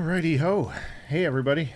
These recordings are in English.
Alrighty ho. Hey everybody.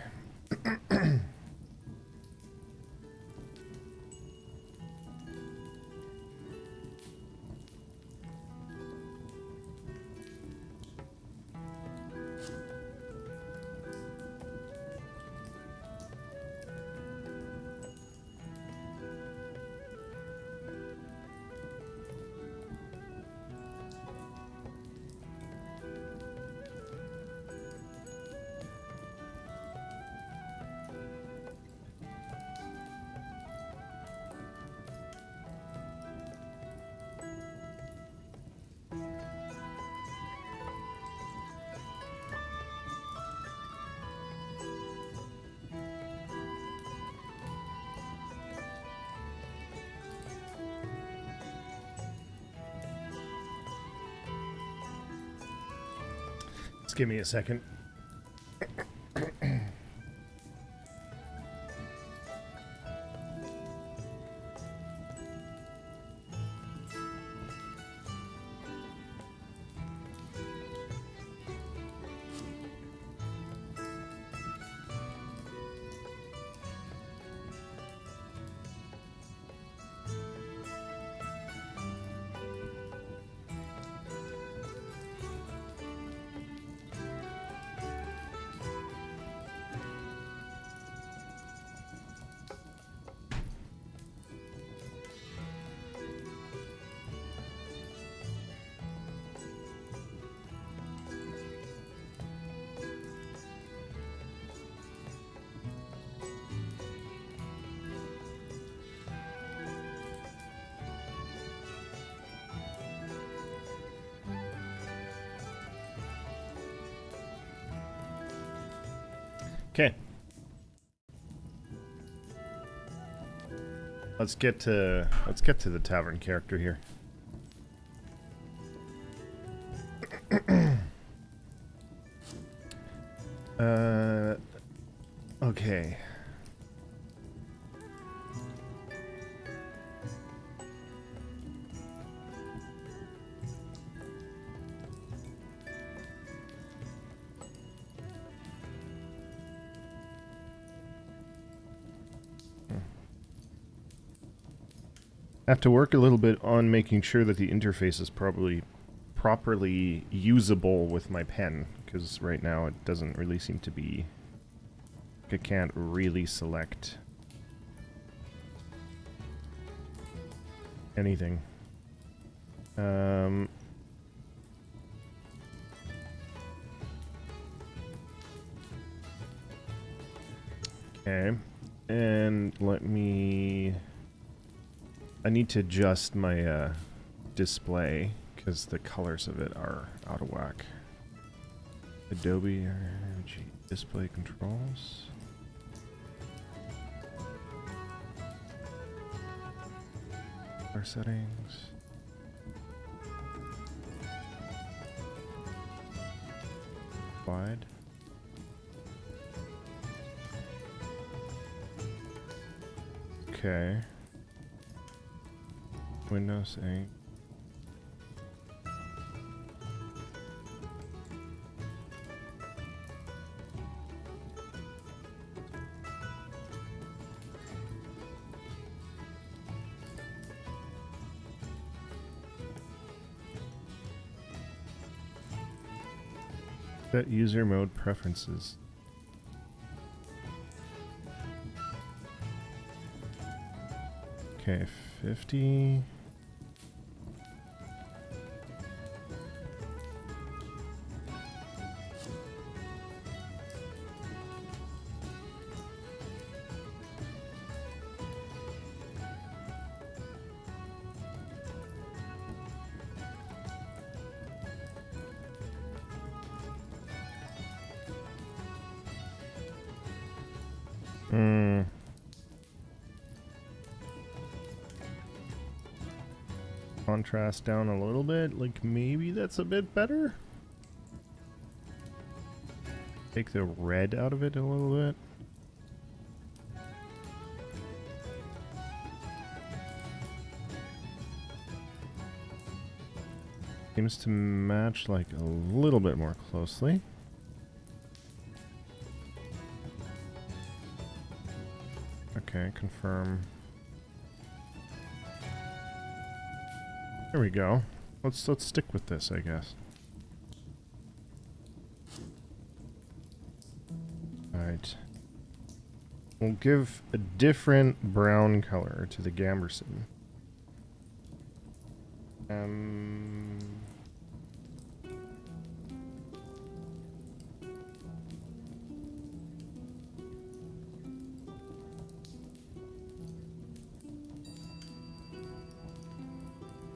Just give me a second. Okay. Let's get to the tavern character here. Okay. I have to work a little bit on making sure that the interface is properly usable with my pen, because right now it doesn't really seem to be. I can't really select anything. Okay, and let me. I need to adjust my display because the colors of it are out of whack. Adobe RG display controls. Color settings. Wide. Okay. Windows 8. Set user mode preferences. Okay, 50. Contrast down a little bit, like maybe that's a bit better. Take the red out of it a little bit. Seems to match like a little bit more closely. Okay, confirm. There we go. Let's stick with this, I guess. Alright. We'll give a different brown color to the Gamberson.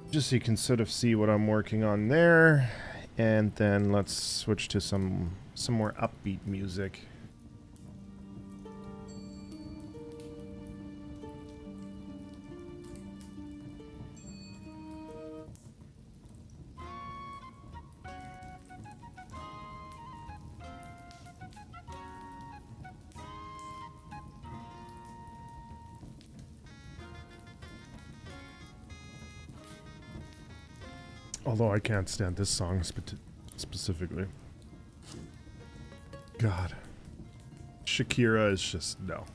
Just so you can sort of see what I'm working on there, and then let's switch to some more upbeat music. Although I can't stand this song specifically. God. Shakira is just no.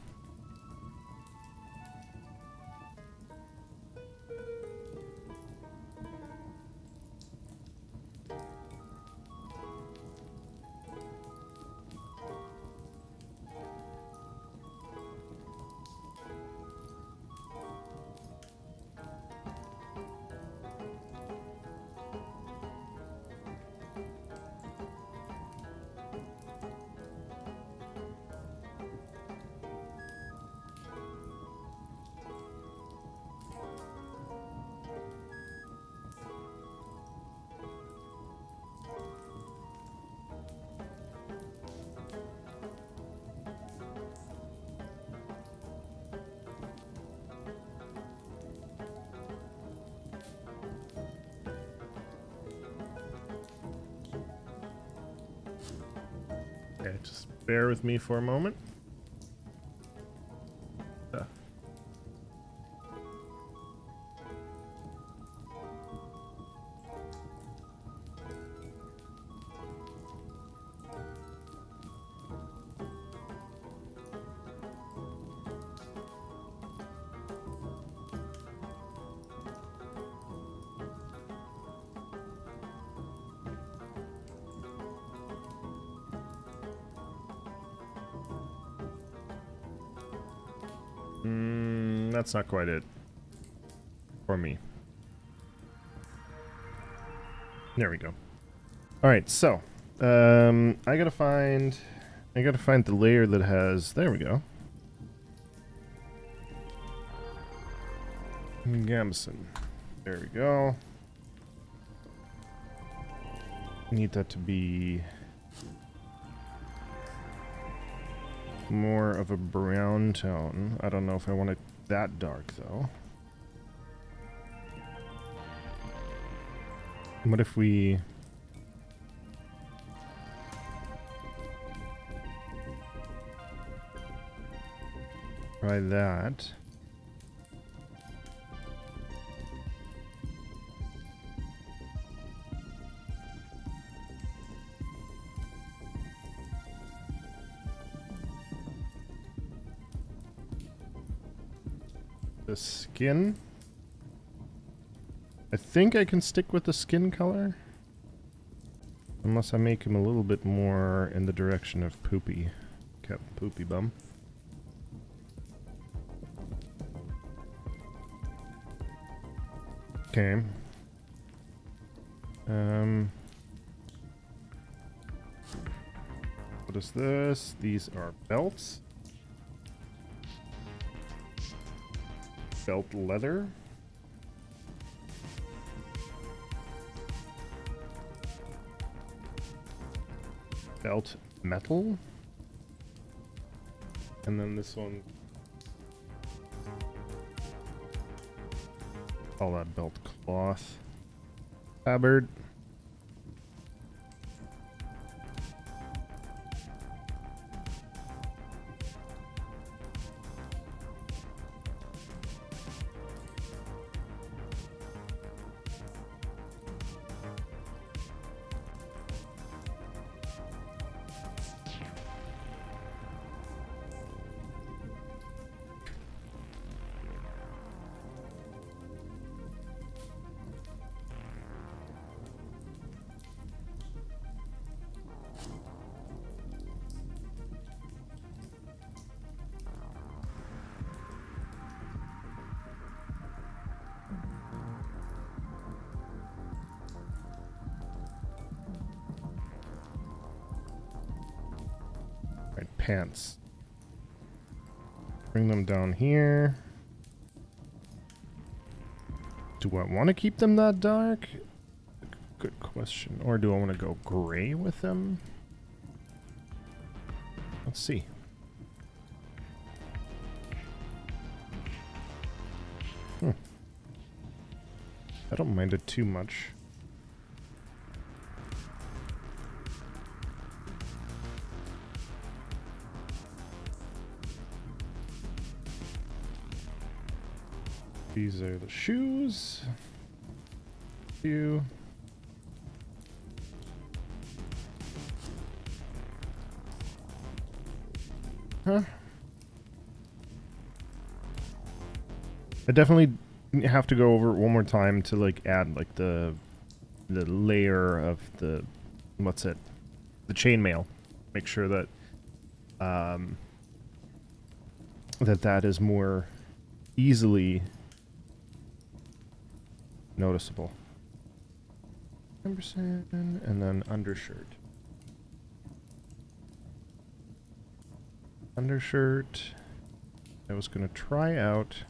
Okay, just bear with me for a moment. That's not quite it for me. There we go. All right, so I gotta find the layer that has. There we go. Gamson. There we go. Need that to be more of a brown tone. I don't know if I want it that dark though. What if we try that? The skin. I think I can stick with the skin color. Unless I make him a little bit more in the direction of Poopy. Captain Poopy Bum. Okay. What is this? These are belts. Belt leather. Belt metal. And then this one. Call that belt cloth. Tabard. pants. Bring them down here. Do I want to keep them that dark? Good question. Or do I want to go gray with them? Let's see. I don't mind it too much. These are the shoes. Huh? I definitely have to go over it one more time to like add like the layer of the the chainmail. Make sure that that is more easily noticeable. 10% and then undershirt. Undershirt. I was gonna try out.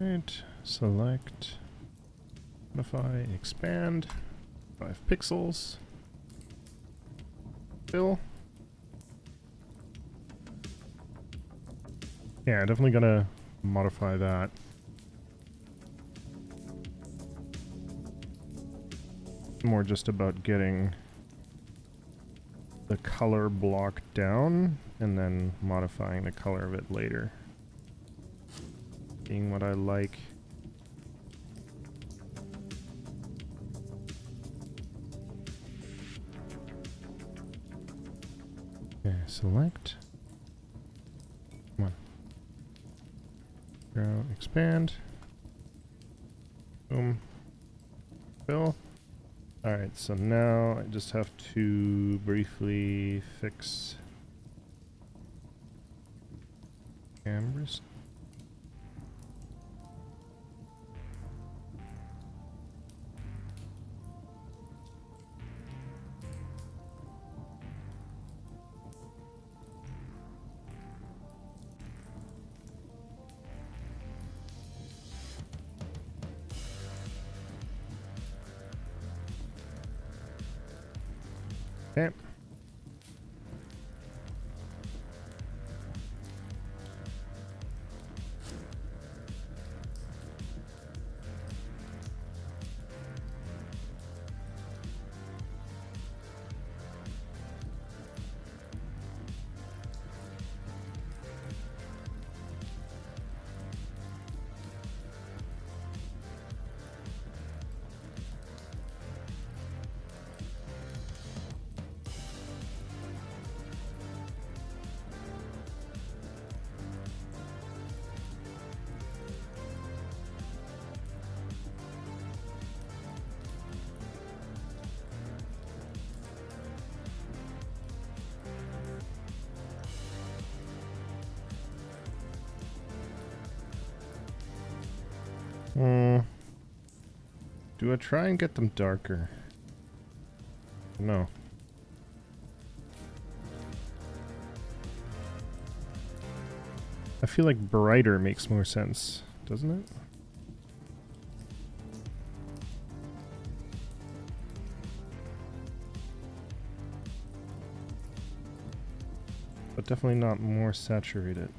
Right, select, modify, expand, 5 pixels, fill. Yeah, definitely gonna modify that. More just about getting the color block down and then modifying the color of it later. Being what I like. Okay, select. Come on. Go, expand. Boom. Fill. Alright, so now I just have to briefly fix cameras. Okay. Do I try and get them darker? No. I feel like brighter makes more sense, doesn't it? But definitely not more saturated.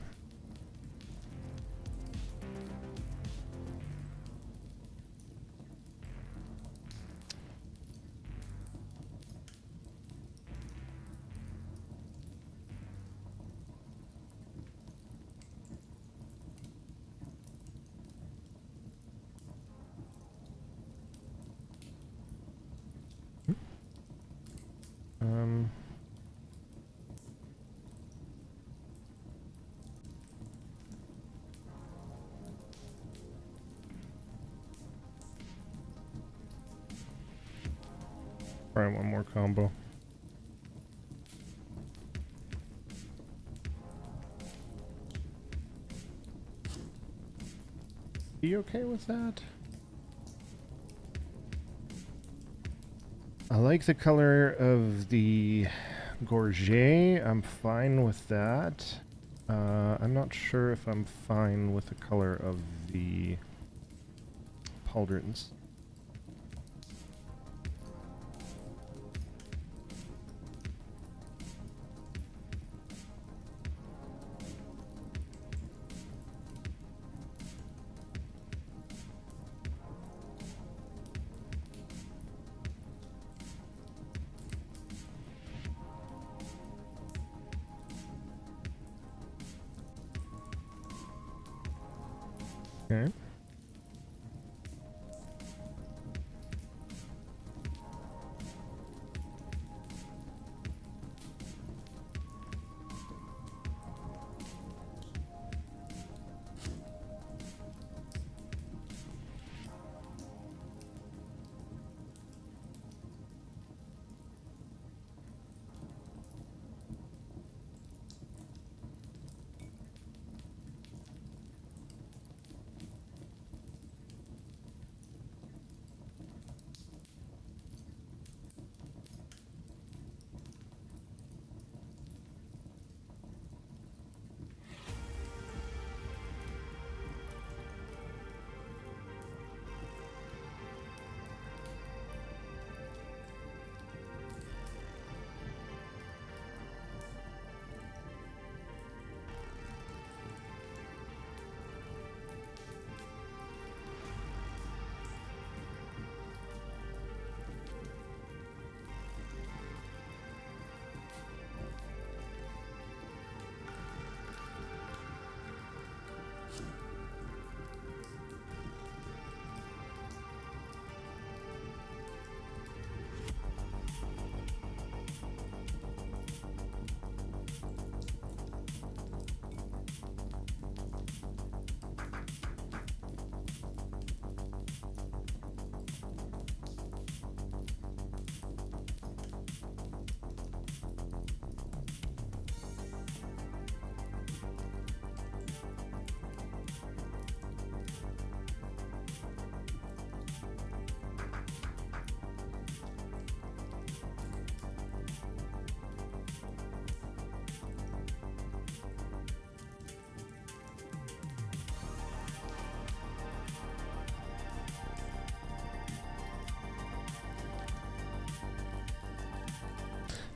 Try one more combo. Are you okay with that? I like the color of the gorget. I'm fine with that. I'm not sure if I'm fine with the color of the pauldrons. Okay.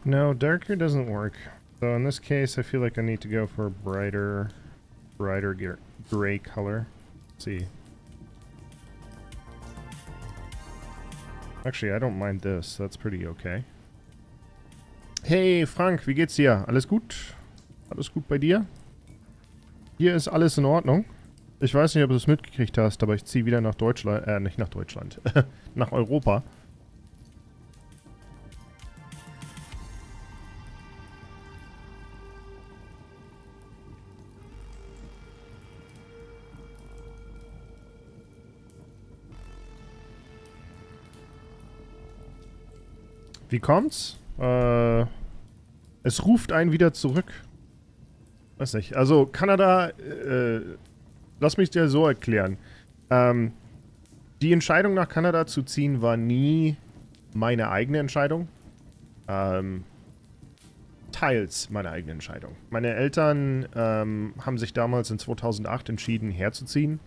No, darker doesn't work. So in this case, I feel like I need to go for a brighter gray color. Let's see. Actually, I don't mind this. That's pretty okay. Hey Frank, wie geht's dir? Alles gut? Alles gut bei dir? Hier ist alles in Ordnung. Ich weiß nicht, ob du es mitgekriegt hast, aber ich ziehe wieder nach Deutschland, nicht nach Deutschland, nach Europa. Wie kommt's? Es ruft einen wieder zurück. Weiß nicht. Also Kanada, lass mich dir so erklären. Die Entscheidung nach Kanada zu ziehen war nie meine eigene Entscheidung. Teils meine eigene Entscheidung. Meine Eltern haben sich damals in 2008 entschieden, herzuziehen.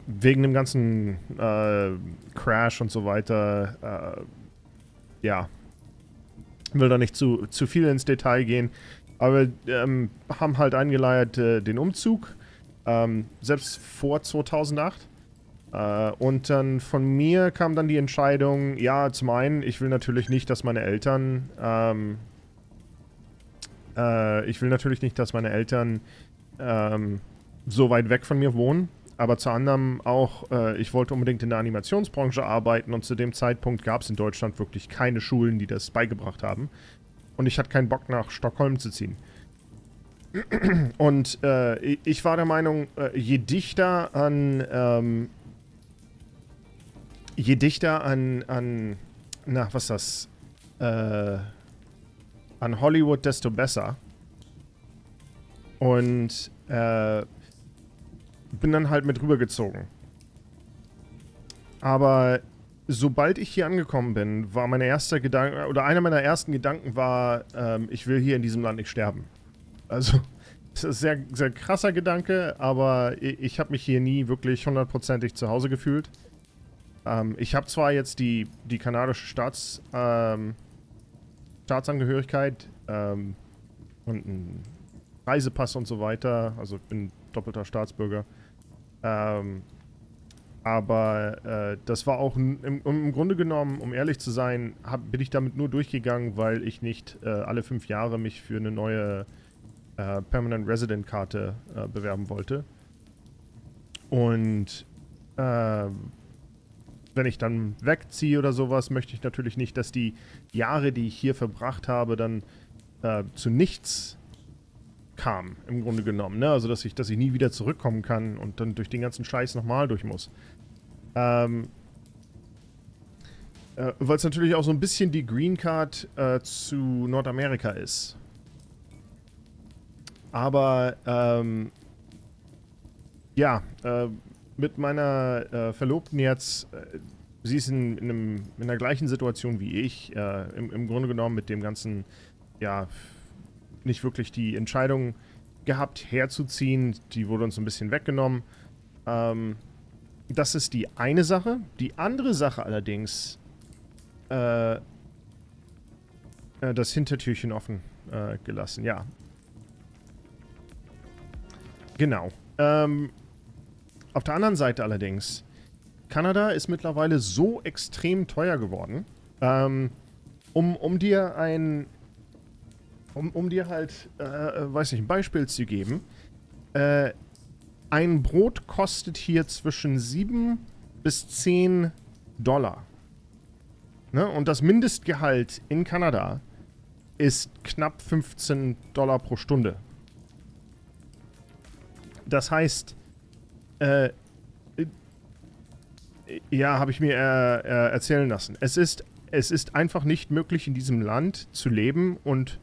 Wegen dem ganzen Crash und so weiter, ja, will da nicht zu viel ins Detail gehen, aber haben halt eingeleiert den Umzug, selbst vor 2008. Und dann von mir kam dann die Entscheidung, ja, zum einen, ich will natürlich nicht, dass meine Eltern, so weit weg von mir wohnen. Aber zu anderem auch, ich wollte unbedingt in der Animationsbranche arbeiten und zu dem Zeitpunkt gab es in Deutschland wirklich keine Schulen, die das beigebracht haben. Und ich hatte keinen Bock, nach Stockholm zu ziehen. Und ich war der Meinung, je dichter an, na, was ist das? An Hollywood, desto besser. Und bin dann halt mit rübergezogen. Aber sobald ich hier angekommen bin, war mein erster Gedanke, oder einer meiner ersten Gedanken war, ich will hier in diesem Land nicht sterben. Also, das ist ein sehr, sehr krasser Gedanke, aber ich habe mich hier nie wirklich hundertprozentig zu Hause gefühlt. Ich habe zwar jetzt die kanadische Staatsangehörigkeit und einen Reisepass und so weiter, also ich bin doppelter Staatsbürger. Aber das war auch im Grunde genommen, um ehrlich zu sein, bin ich damit nur durchgegangen, weil ich nicht alle 5 Jahre mich für eine neue Permanent Resident Karte bewerben wollte. Und wenn ich dann wegziehe oder sowas, möchte ich natürlich nicht, dass die Jahre, die ich hier verbracht habe, dann zu nichts kam, im Grunde genommen. Ne? Also, dass ich nie wieder zurückkommen kann und dann durch den ganzen Scheiß nochmal durch muss. Weil es natürlich auch so ein bisschen die Green Card zu Nordamerika ist. Aber, ja, mit meiner Verlobten jetzt, sie ist in der gleichen Situation wie ich, im Grunde genommen mit dem ganzen, ja, nicht wirklich die Entscheidung gehabt, herzuziehen. Die wurde uns ein bisschen weggenommen. Das ist die eine Sache. Die andere Sache allerdings, das Hintertürchen offen gelassen, ja. Genau. Auf der anderen Seite allerdings, Kanada ist mittlerweile so extrem teuer geworden, um dir halt, weiß nicht, ein Beispiel zu geben, ein Brot kostet hier zwischen 7 bis 10 Dollar. Ne? Und das Mindestgehalt in Kanada ist knapp 15 Dollar pro Stunde. Das heißt, ja, habe ich mir erzählen lassen. Es ist einfach nicht möglich, in diesem Land zu leben und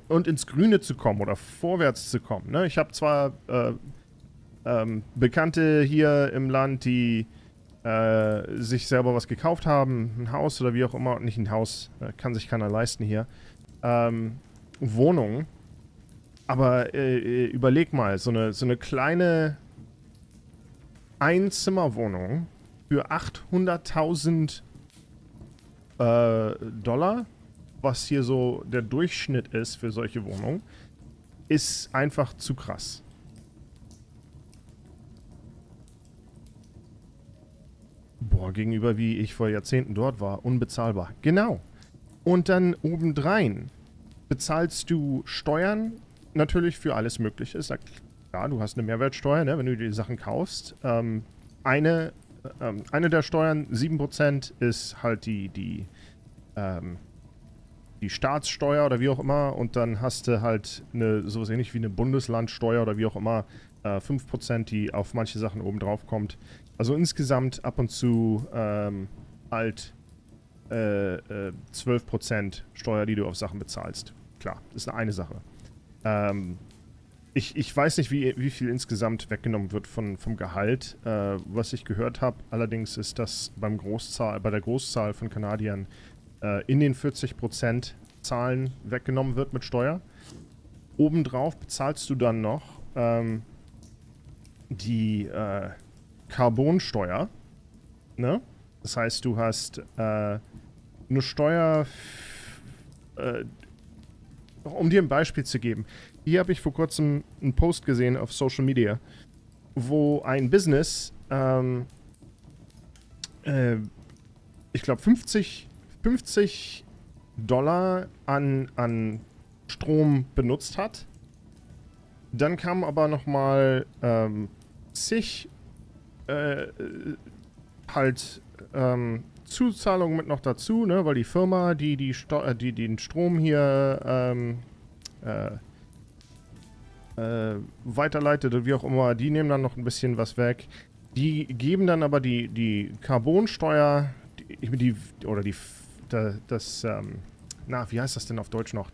ins Grüne zu kommen oder vorwärts zu kommen. Ne? Ich habe zwar Bekannte hier im Land, die sich selber was gekauft haben, ein Haus oder wie auch immer, nicht ein Haus, kann sich keiner leisten hier, Wohnungen. Aber überleg mal, so eine kleine Einzimmerwohnung für 800.000 Dollar, was hier so der Durchschnitt ist für solche Wohnungen, ist einfach zu krass. Boah, gegenüber wie ich vor Jahrzehnten dort war, unbezahlbar. Genau. Und dann obendrein bezahlst du Steuern natürlich für alles Mögliche. Klar, du hast eine Mehrwertsteuer, ne, wenn du die Sachen kaufst. Eine der Steuern, 7%, ist halt die Staatssteuer oder wie auch immer. Und dann hast du halt sowas ähnlich wie eine Bundeslandsteuer oder wie auch immer, 5%, die auf manche Sachen oben drauf kommt. Also insgesamt ab und zu halt 12% Steuer, die du auf Sachen bezahlst. Klar, ist eine Sache. Ich weiß nicht, wie viel insgesamt weggenommen wird vom Gehalt. Was ich gehört habe, allerdings ist das bei der Großzahl von Kanadiern in den 40% Zahlen weggenommen wird mit Steuer. Obendrauf bezahlst du dann noch die Carbonsteuer. Ne? Das heißt, du hast eine Steuer, um dir ein Beispiel zu geben. Hier habe ich vor kurzem einen Post gesehen auf Social Media, wo ein Business, ich glaube 50 Dollar an Strom benutzt hat, Dann kam aber nochmal zig halt Zuzahlungen mit noch dazu, ne, weil die Firma, die den Strom hier weiterleitet oder wie auch immer, die nehmen dann noch ein bisschen was weg. Die geben dann aber die Carbonsteuer, wie heißt das denn auf Deutsch noch?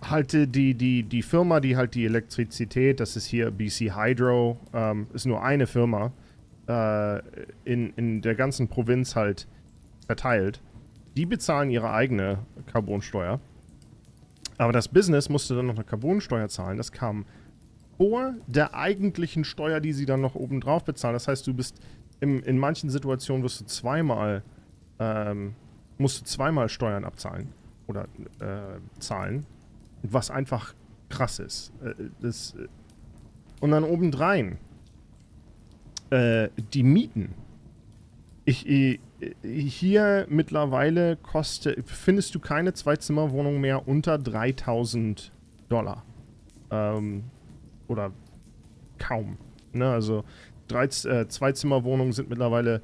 Halt die Firma, die halt die Elektrizität, das ist hier BC Hydro, ist nur eine Firma, in der ganzen Provinz halt verteilt. Die bezahlen ihre eigene Carbonsteuer. Aber das Business musste dann noch eine Carbonsteuer zahlen. Das kam vor der eigentlichen Steuer, die sie dann noch obendrauf bezahlen. Das heißt, du bist in manchen Situationen musst du zweimal Steuern abzahlen oder zahlen. Was einfach krass ist. Und dann obendrein die Mieten. Hier mittlerweile findest du keine Zweizimmerwohnung mehr unter $3.000. Oder kaum. Ne? Also Zweizimmerwohnungen sind mittlerweile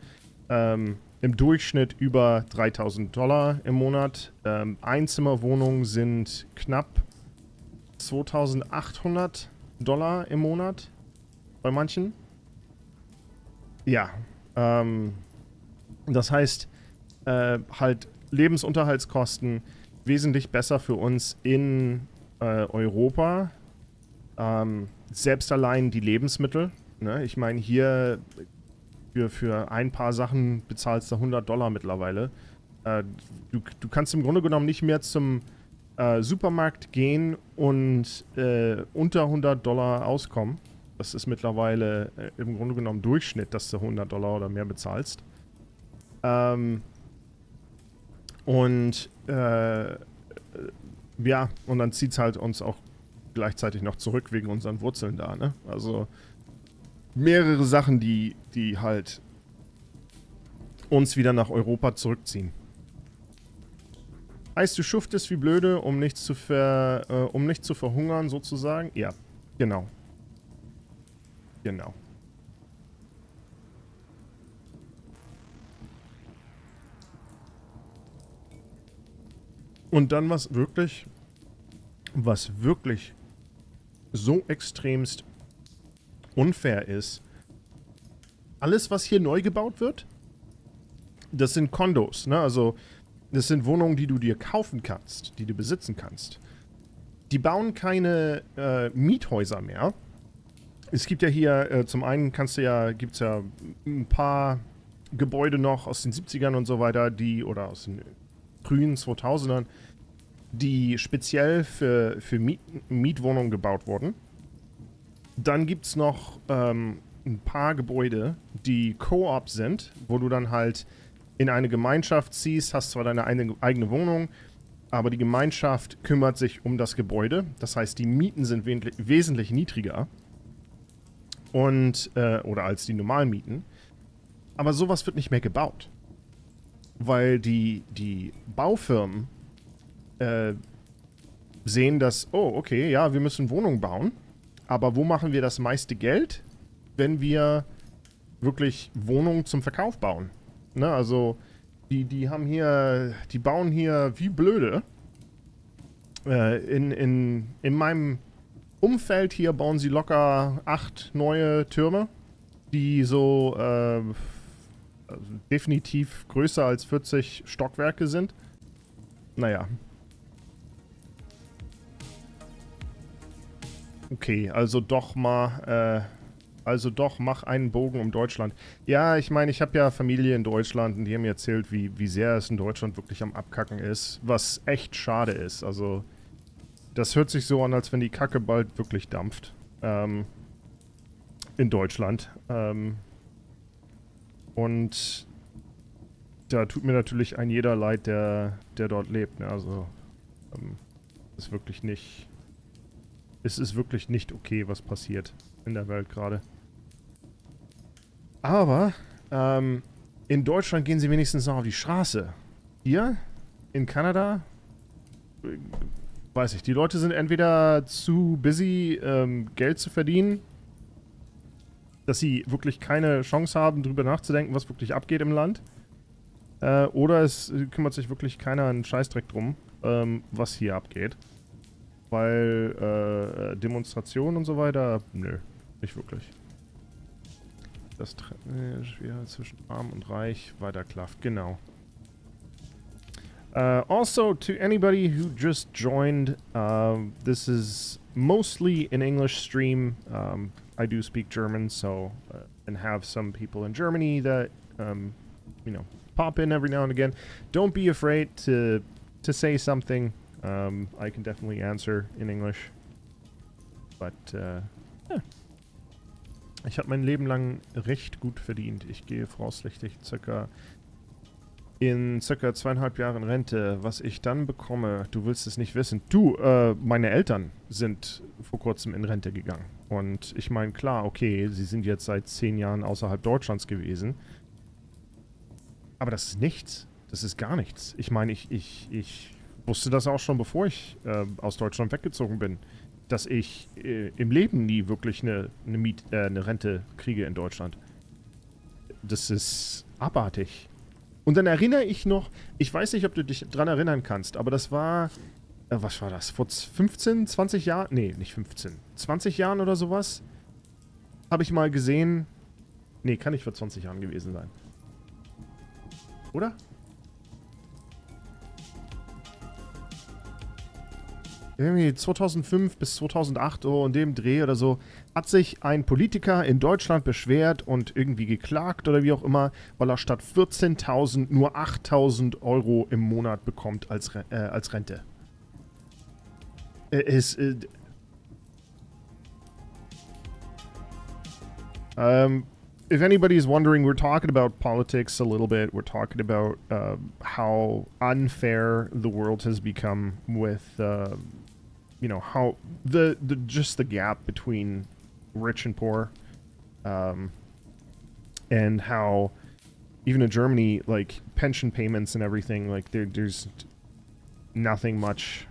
im Durchschnitt über $3.000 im Monat. Einzimmerwohnungen sind knapp $2.800 im Monat bei manchen. Ja, das heißt, halt Lebensunterhaltskosten wesentlich besser für uns in Europa. Selbst allein die Lebensmittel. Ne? Ich meine, hier für ein paar Sachen bezahlst du $100 mittlerweile. Du kannst im Grunde genommen nicht mehr zum Supermarkt gehen und unter $100 auskommen. Das ist mittlerweile im Grunde genommen Durchschnitt, dass du $100 oder mehr bezahlst. Und dann zieht es halt uns auch gleichzeitig noch zurück wegen unseren Wurzeln da, ne? Also mehrere Sachen, die halt uns wieder nach Europa zurückziehen. Heißt, du schuftest wie blöde, um nicht zu verhungern, sozusagen? Ja, genau. Genau. Und dann was wirklich so extremst unfair ist, alles, was hier neu gebaut wird, das sind Kondos, ne? Also, das sind Wohnungen, die du dir kaufen kannst, die du besitzen kannst. Die bauen keine Miethäuser mehr. Es gibt ja hier, zum einen gibt es ja ein paar Gebäude noch aus den 70ern und so weiter, oder aus den frühen 2000ern, die speziell für Mietwohnungen gebaut wurden. Dann gibt es noch ein paar Gebäude, die Co-op sind, wo du dann halt in eine Gemeinschaft ziehst, hast zwar deine eigene Wohnung, aber die Gemeinschaft kümmert sich um das Gebäude. Das heißt, die Mieten sind wesentlich niedriger oder als die normalen Mieten. Aber sowas wird nicht mehr gebaut. Weil die Baufirmen sehen, dass, oh, okay, ja, wir müssen Wohnungen bauen. Aber wo machen wir das meiste Geld, wenn wir wirklich Wohnungen zum Verkauf bauen? Ne, also, die bauen hier wie blöde. In meinem Umfeld hier bauen sie locker 8 neue Türme, die so definitiv größer als 40 Stockwerke sind. Naja. Okay, mach einen Bogen um Deutschland. Ja, ich meine, ich habe ja Familie in Deutschland und die haben mir erzählt, wie sehr es in Deutschland wirklich am Abkacken ist, was echt schade ist. Also, das hört sich so an, als wenn die Kacke bald wirklich dampft. In Deutschland. Und da tut mir natürlich ein jeder leid, der dort lebt. Ne? Also, es ist wirklich nicht okay, was passiert in der Welt gerade. Aber in Deutschland gehen sie wenigstens noch auf die Straße. Hier in Kanada weiß ich, die Leute sind entweder zu busy, Geld zu verdienen, dass sie wirklich keine Chance haben, drüber nachzudenken, was wirklich abgeht im Land. Oder es kümmert sich wirklich keiner einen Scheißdreck drum, was hier abgeht. Weil Demonstrationen und so weiter, nö, nicht wirklich. Das schwer zwischen arm und reich weiter klafft, genau. Also, to anybody who just joined, this is mostly an English stream. I do speak German, so and have some people in Germany that you know, pop in every now and again. Don't be afraid to say something. I can definitely answer in English. But yeah. Ich habe mein Leben lang recht gut verdient. Ich gehe voraussichtlich in circa 2,5 Jahren Rente. Was ich dann bekomme, du willst es nicht wissen. Du, meine Eltern sind vor kurzem in Rente gegangen. Und ich meine, klar, okay, sie sind jetzt seit 10 Jahren außerhalb Deutschlands gewesen. Aber das ist nichts. Das ist gar nichts. Ich meine, ich wusste das auch schon, bevor ich aus Deutschland weggezogen bin. Dass ich im Leben nie wirklich eine Rente kriege in Deutschland. Das ist abartig. Und dann erinnere ich noch, ich weiß nicht, ob du dich dran erinnern kannst, aber das war, was war das, vor 15, 20 Jahren? Nee, nicht 15, 20 Jahren oder sowas? Habe ich mal gesehen, nee, kann nicht vor 20 Jahren gewesen sein. Oder? Irgendwie 2005 bis 2008 in dem Dreh oder so, hat sich ein Politiker in Deutschland beschwert und irgendwie geklagt oder wie auch immer, weil er statt 14.000 nur 8.000 Euro im Monat bekommt als Rente. If anybody is wondering, we're talking about politics a little bit. We're talking about how unfair the world has become with you know, how just the gap between rich and poor, and how even in Germany, like pension payments and everything, like there's nothing much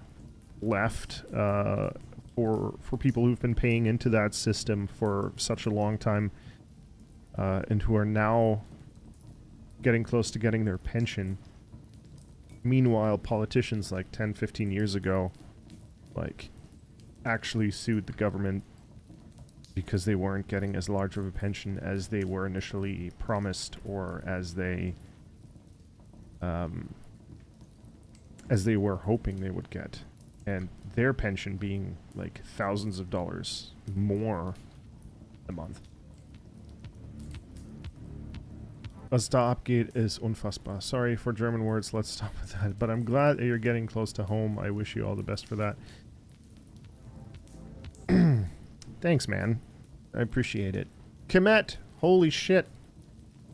left for people who've been paying into that system for such a long time, and who are now getting close to getting their pension. Meanwhile, politicians like 10, 15 years ago, like, actually sued the government because they weren't getting as large of a pension as they were initially promised, or as they were hoping they would get. And their pension being, like, thousands of dollars more a month. Was da abgeht ist unfassbar. Sorry for German words, let's stop with that. But I'm glad that you're getting close to home. I wish you all the best for that. Thanks, man. I appreciate it. Kemet, holy shit.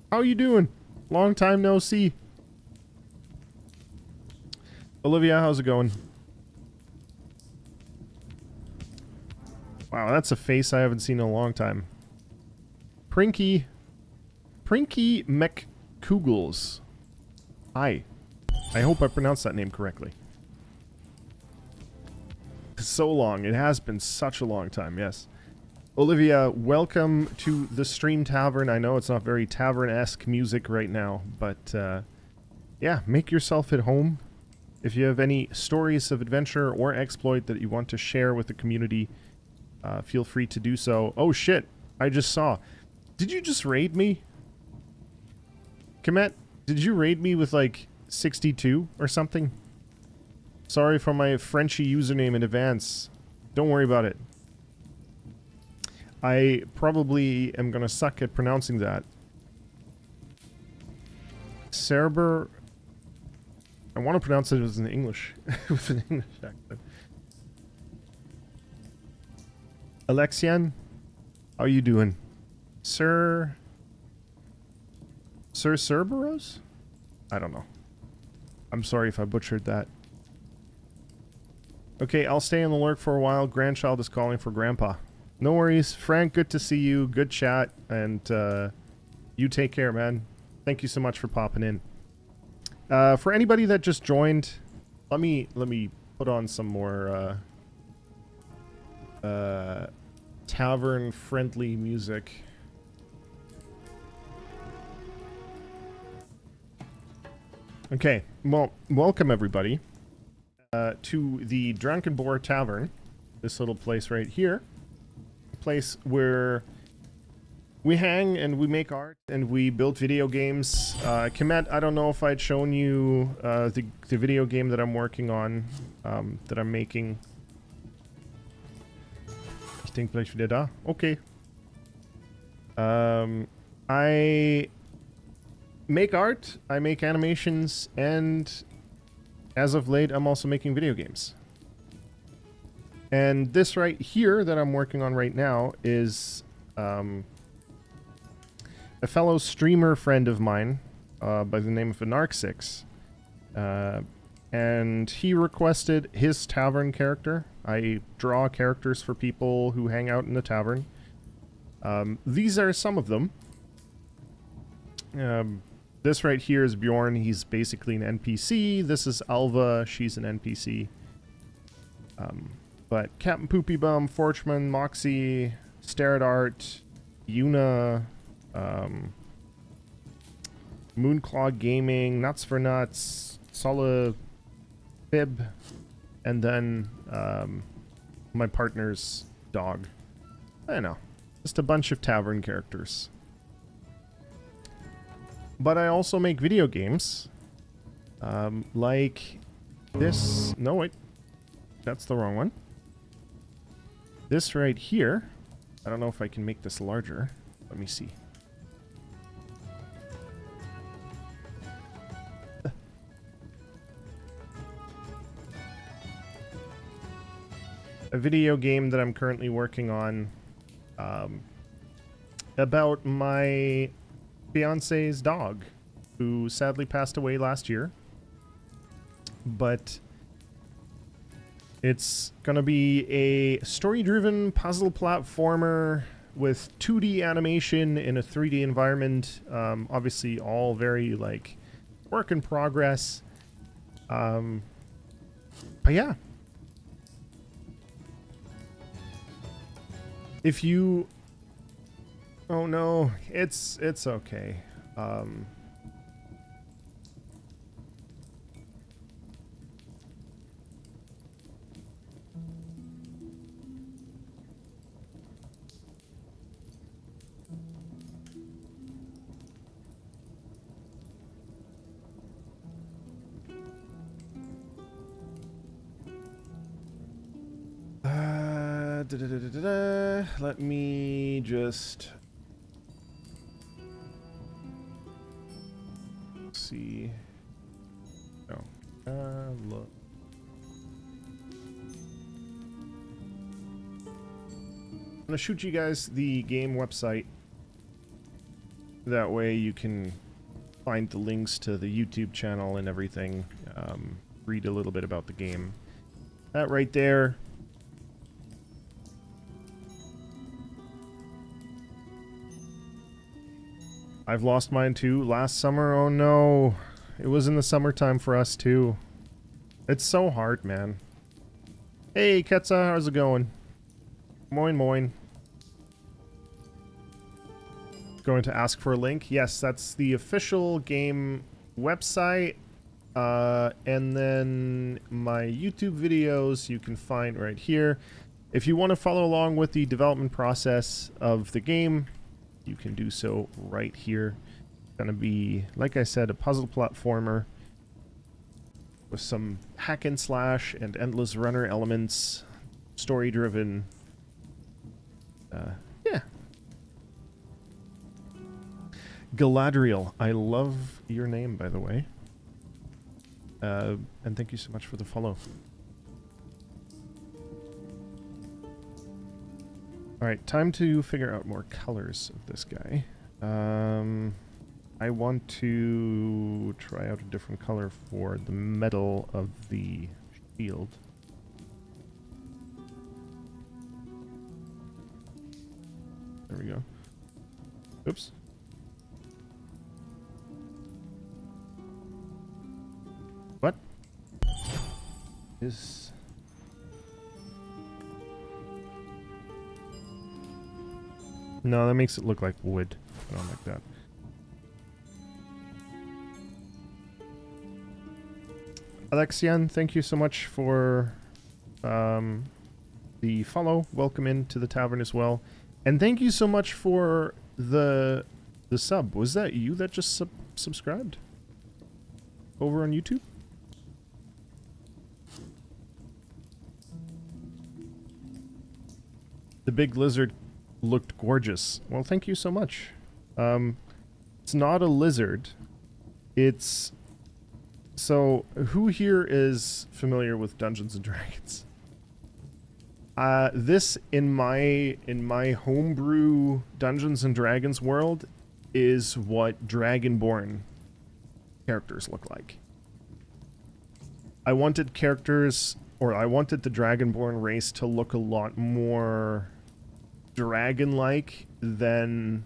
How you doing? Long time no see. Olivia, how's it going? Wow, that's a face I haven't seen in a long time. Prinky McCougles. Hi. I hope I pronounced that name correctly. So long. It has been such a long time, yes. Olivia, welcome to the Stream Tavern. I know it's not very tavern-esque music right now, but yeah, make yourself at home. If you have any stories of adventure or exploit that you want to share with the community, feel free to do so. Oh shit, I just saw. Did you just raid me? Kemet, did you raid me with like 62 or something? Sorry for my Frenchy username in advance. Don't worry about it. I probably am gonna suck at pronouncing that. Cerber. I want to pronounce it as in English. With an English accent. Alexian, how you doing? Sir Cerberus? I don't know. I'm sorry if I butchered that. Okay, I'll stay in the lurk for a while. Grandchild is calling for Grandpa. No worries. Frank, good to see you. Good chat. And you take care, man. Thank you so much for popping in. For anybody that just joined, let me put on some more tavern-friendly music. Okay, well, welcome everybody to the Drunken Boar Tavern. This little place right here. A place where we hang and we make art and we build video games. Kemet, I don't know if I'd shown you the video game that I'm working on, that I'm making. Ich denke gleich wieder da. Okay. I make art, I make animations, and as of late, I'm also making video games. And this right here that I'm working on right now is a fellow streamer friend of mine by the name of Anarxix. And he requested his tavern character. I draw characters for people who hang out in the tavern. These are some of them. This right here is Bjorn. He's basically an NPC. This is Alva. She's an NPC. But Captain Poopy Bum, Forchman, Moxie, Stare at Art, Yuna, Moonclaw Gaming, Nuts for Nuts, Solid Fib, and then my partner's dog. I don't know. Just a bunch of tavern characters. But I also make video games. Like this. No, wait. That's the wrong one. This right here. I don't know if I can make this larger. Let me see. A video game that I'm currently working on about my fiance's dog, who sadly passed away last year. But it's gonna be a story-driven puzzle platformer with 2D animation in a 3D environment. Obviously all very, like, work in progress. But yeah. If you... Oh no, it's okay. Let me just see. Oh, look. I'm gonna shoot you guys the game website. That way you can find the links to the YouTube channel and everything. Read a little bit about the game. That right there. I've lost mine too. Last summer, oh no. It was in the summertime for us too. It's so hard, man. Hey, Ketsa, how's it going? Moin moin. Going to ask for a link? Yes, that's the official game website. And then my YouTube videos you can find right here. If you want to follow along with the development process of the game, you can do so right here. It's gonna be, like I said, a puzzle platformer with some hack and slash and endless runner elements, story driven. Yeah. Galadriel, I love your name, by the way. And thank you so much for the follow. Alright, time to figure out more colors of this guy. I want to try out a different color for the metal of the shield. There we go. Oops. What? Is... No, that makes it look like wood. I don't like that. Alexian, thank you so much for the follow. Welcome into the tavern as well. And thank you so much for the sub. Was that you that just subscribed? Over on YouTube? The big lizard looked gorgeous. Well, thank you so much. It's not a lizard. It's... So, who here is familiar with Dungeons and Dragons? This, in my homebrew Dungeons and Dragons world, is what Dragonborn characters look like. I wanted characters, or I wanted the Dragonborn race to look a lot more dragon-like than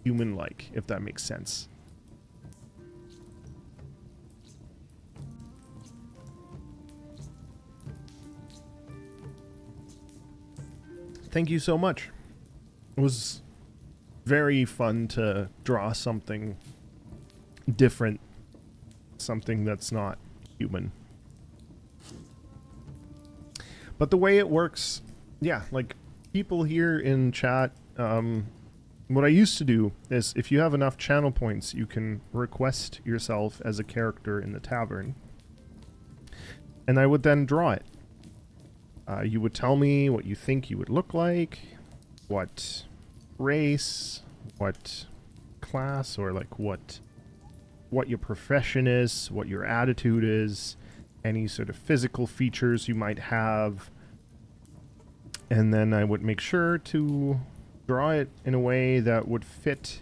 human-like, if that makes sense. Thank you so much. It was very fun to draw something different, something that's not human. But the way it works, yeah, like people here in chat, what I used to do is if you have enough channel points, you can request yourself as a character in the tavern. And I would then draw it. You would tell me what you think you would look like, what race, what class, or like what your profession is, what your attitude is, any sort of physical features you might have. And then I would make sure to draw it in a way that would fit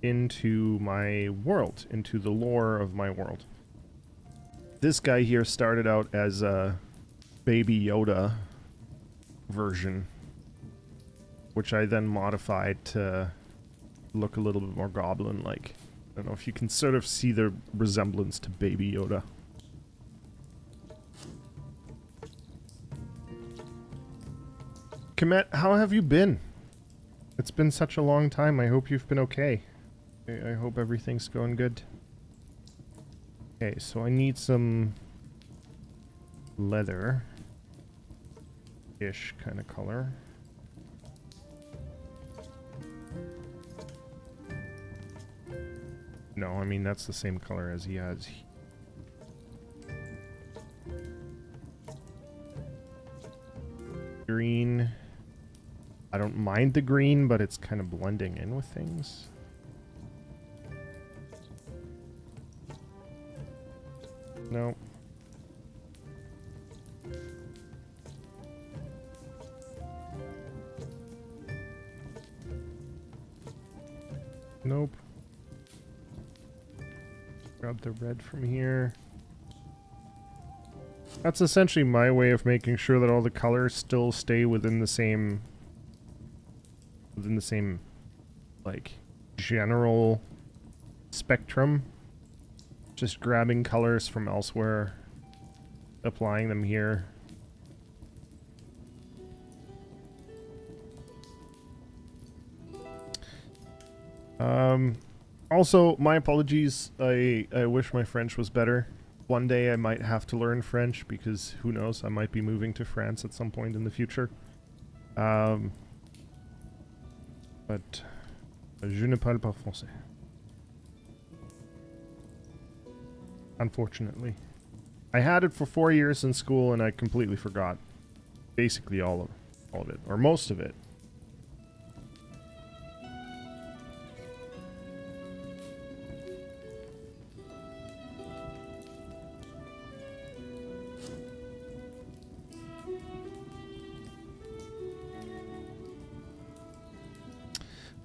into my world, into the lore of my world. This guy here started out as a Baby Yoda version, which I then modified to look a little bit more goblin-like. I don't know if you can sort of see the resemblance to Baby Yoda. Komet, how have you been? It's been such a long time. I hope you've been okay. I hope everything's going good. Okay, so I need some leather-ish kind of color. No, I mean that's the same color as he has. Green. I don't mind the green, but it's kind of blending in with things. No. Nope. Grab the red from here. That's essentially my way of making sure that all the colors still stay within the same like general spectrum. Just grabbing colors from elsewhere, applying them here. Also, my apologies. I wish my French was better. One day I might have to learn French because who knows, I might be moving to France at some point in the future. But je ne parle pas français. Unfortunately. I had it for 4 years in school and I completely forgot basically all of it, or most of it.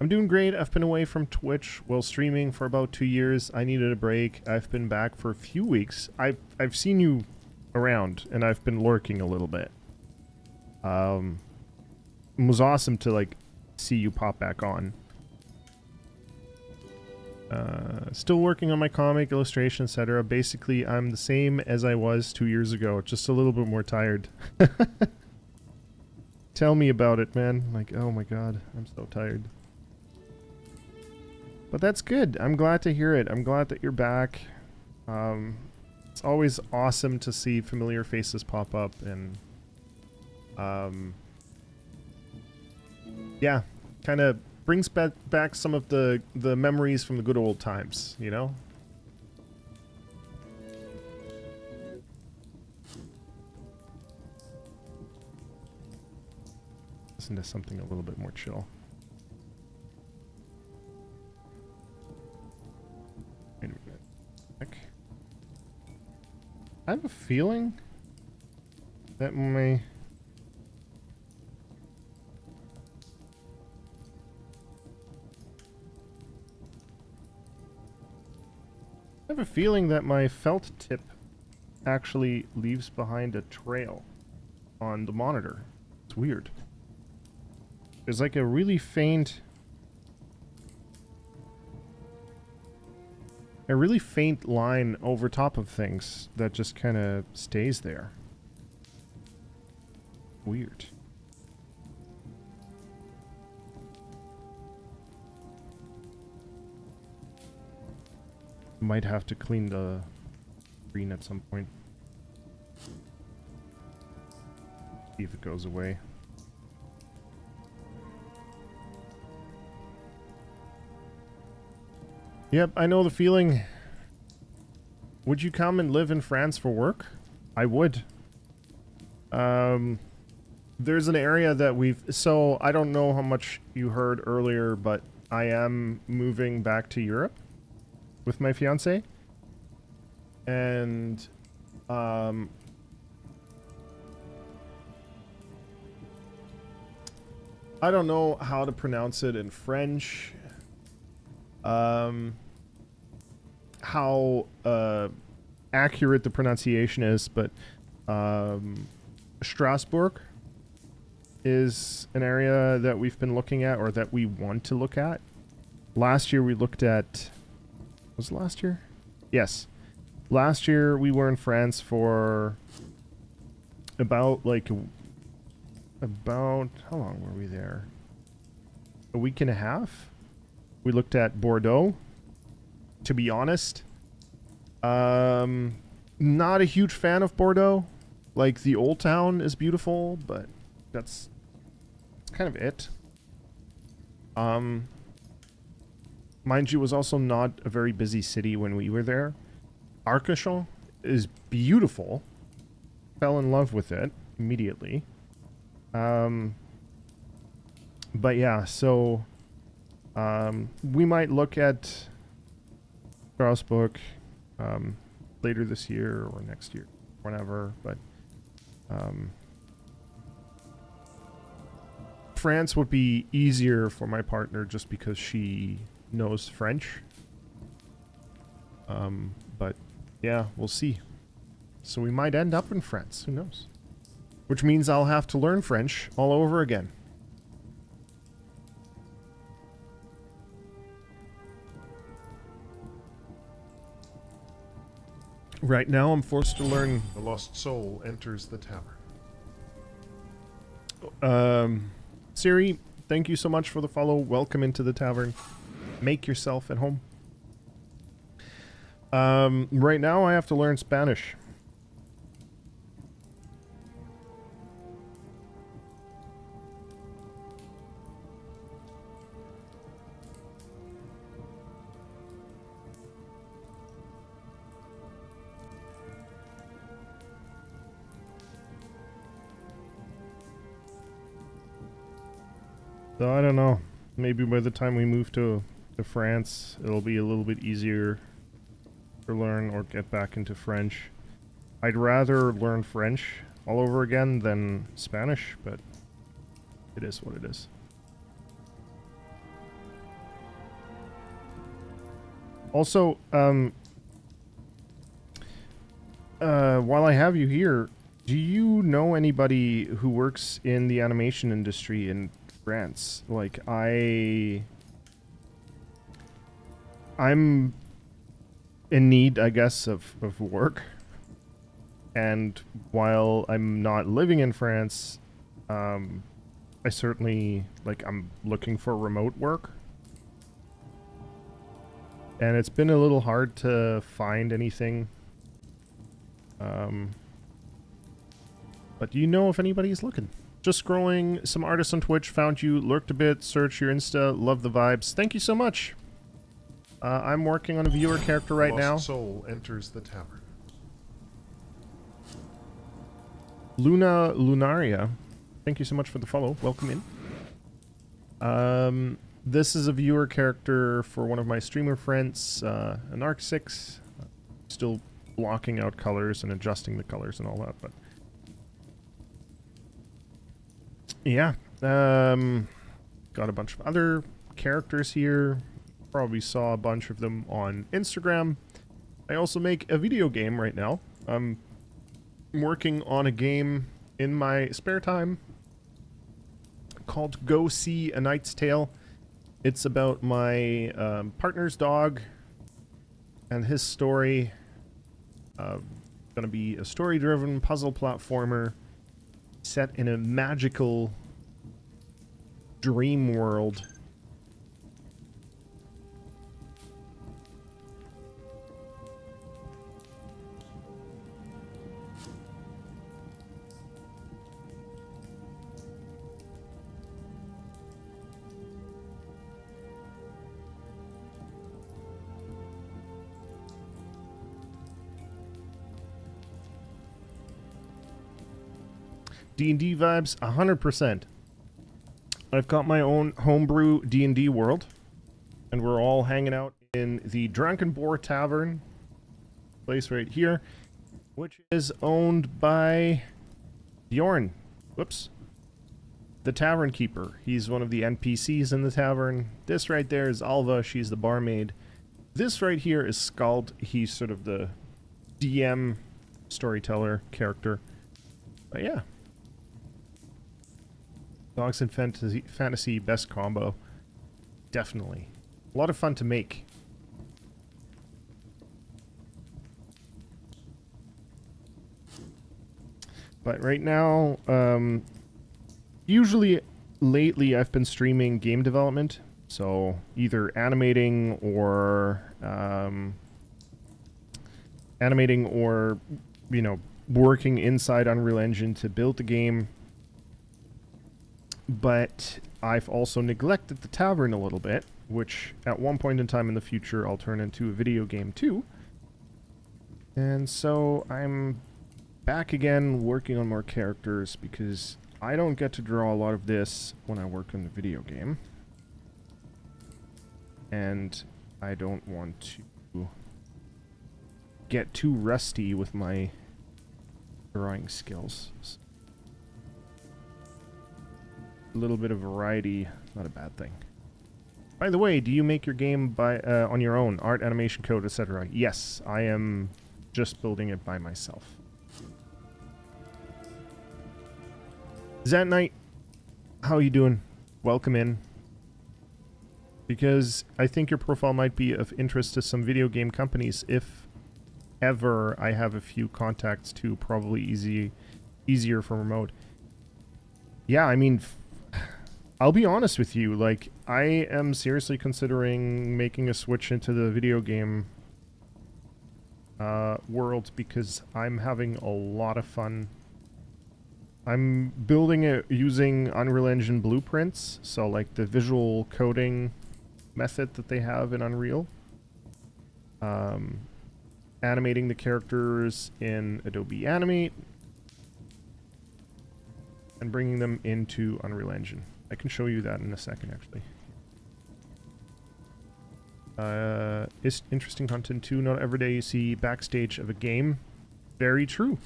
I'm doing great. I've been away from Twitch while streaming for about 2 years. I needed a break. I've been back for a few weeks. I've seen you around, and I've been lurking a little bit. It was awesome to like see you pop back on. Still working on my comic, illustration, etc. Basically, I'm the same as I was 2 years ago, just a little bit more tired. Tell me about it, man. Like, oh my god, I'm so tired. But that's good. I'm glad to hear it. I'm glad that you're back. It's always awesome to see familiar faces pop up, and yeah, kind of brings back some of the memories from the good old times, you know? Listen to something a little bit more chill. Wait a minute. I have a feeling that my... I have a feeling that my felt tip actually leaves behind a trail on the monitor. It's weird. There's like a really faint... a really faint line over top of things that just kind of stays there. Weird. Might have to clean the screen at some point. See if it goes away. Yep, I know the feeling. Would you come and live in France for work? I would. There's an area that we've... So, I don't know how much you heard earlier, but I am moving back to Europe with my fiance. And, I don't know how to pronounce it in French. How accurate the pronunciation is, but Strasbourg is an area that we've been looking at, or that we want to look at. Last year we looked at... Was it last year? Yes. Last year we were in France for about, like... About... How long were we there? A week and a half? We looked at Bordeaux. To be honest, not a huge fan of Bordeaux. Like, the old town is beautiful, but that's kind of it. Mind you, it was also not a very busy city when we were there. Arcachon is beautiful. Fell in love with it immediately. But yeah, so we might look at Strasbourg later this year or next year, whenever, but France would be easier for my partner just because she knows French. But yeah, we'll see. So we might end up in France, who knows? Which means I'll have to learn French all over again. Right now, I'm forced to learn The Lost Soul Enters the Tavern. Siri, thank you so much for the follow. Welcome into the tavern. Make yourself at home. Right now, I have to learn Spanish. So I don't know. Maybe by the time we move to France, it'll be a little bit easier to learn or get back into French. I'd rather learn French all over again than Spanish, but it is what it is. Also, while I have you here, do you know anybody who works in the animation industry in France? Like, I'm in need, I guess, of work. And while I'm not living in France, I certainly, like, I'm looking for remote work. And it's been a little hard to find anything. But do you know if anybody's looking? Just scrolling, some artists on Twitch, found you, lurked a bit, search your Insta, love the vibes. Thank you so much. I'm working on a viewer character right now. Lost soul enters the tavern. Luna Lunaria, thank you so much for the follow. Welcome in. This is a viewer character for one of my streamer friends, Anarxix. Still blocking out colors and adjusting the colors and all that, but yeah. Got a bunch of other characters here. Probably saw a bunch of them on Instagram. I also make a video game right now. I'm working on a game in my spare time called Go See a Knight's Tale. It's about my partner's dog and his story. Gonna be a story-driven puzzle platformer set in a magical dream world. D&D vibes, 100%. I've got my own homebrew D&D world, and we're all hanging out in the Drunken Boar Tavern, place right here, which is owned by Bjorn. Whoops. The tavern keeper. He's one of the NPCs in the tavern. This right there is Alva. She's the barmaid. This right here is Skald. He's sort of the DM storyteller character. But yeah. Dogs and fantasy best combo. Definitely. A lot of fun to make. But right now, usually lately I've been streaming game development. So either animating or, you know, working inside Unreal Engine to build the game. But I've also neglected the tavern a little bit, which at one point in time in the future I'll turn into a video game too. And so I'm back again working on more characters because I don't get to draw a lot of this when I work on the video game. And I don't want to get too rusty with my drawing skills. A little bit of variety, not a bad thing. By the way, do you make your game by on your own? Art, animation, code, etc. Yes, I am just building it by myself. Zat Knight, how you doing? Welcome in. Because I think your profile might be of interest to some video game companies. If ever I have a few contacts too, probably easier for remote. Yeah, I mean, I'll be honest with you, like, I am seriously considering making a switch into the video game world because I'm having a lot of fun. I'm building it using Unreal Engine blueprints, so like the visual coding method that they have in Unreal. Animating the characters in Adobe Animate and bringing them into Unreal Engine. I can show you that in a second, actually. It's interesting content too. Not every day you see backstage of a game. Very true.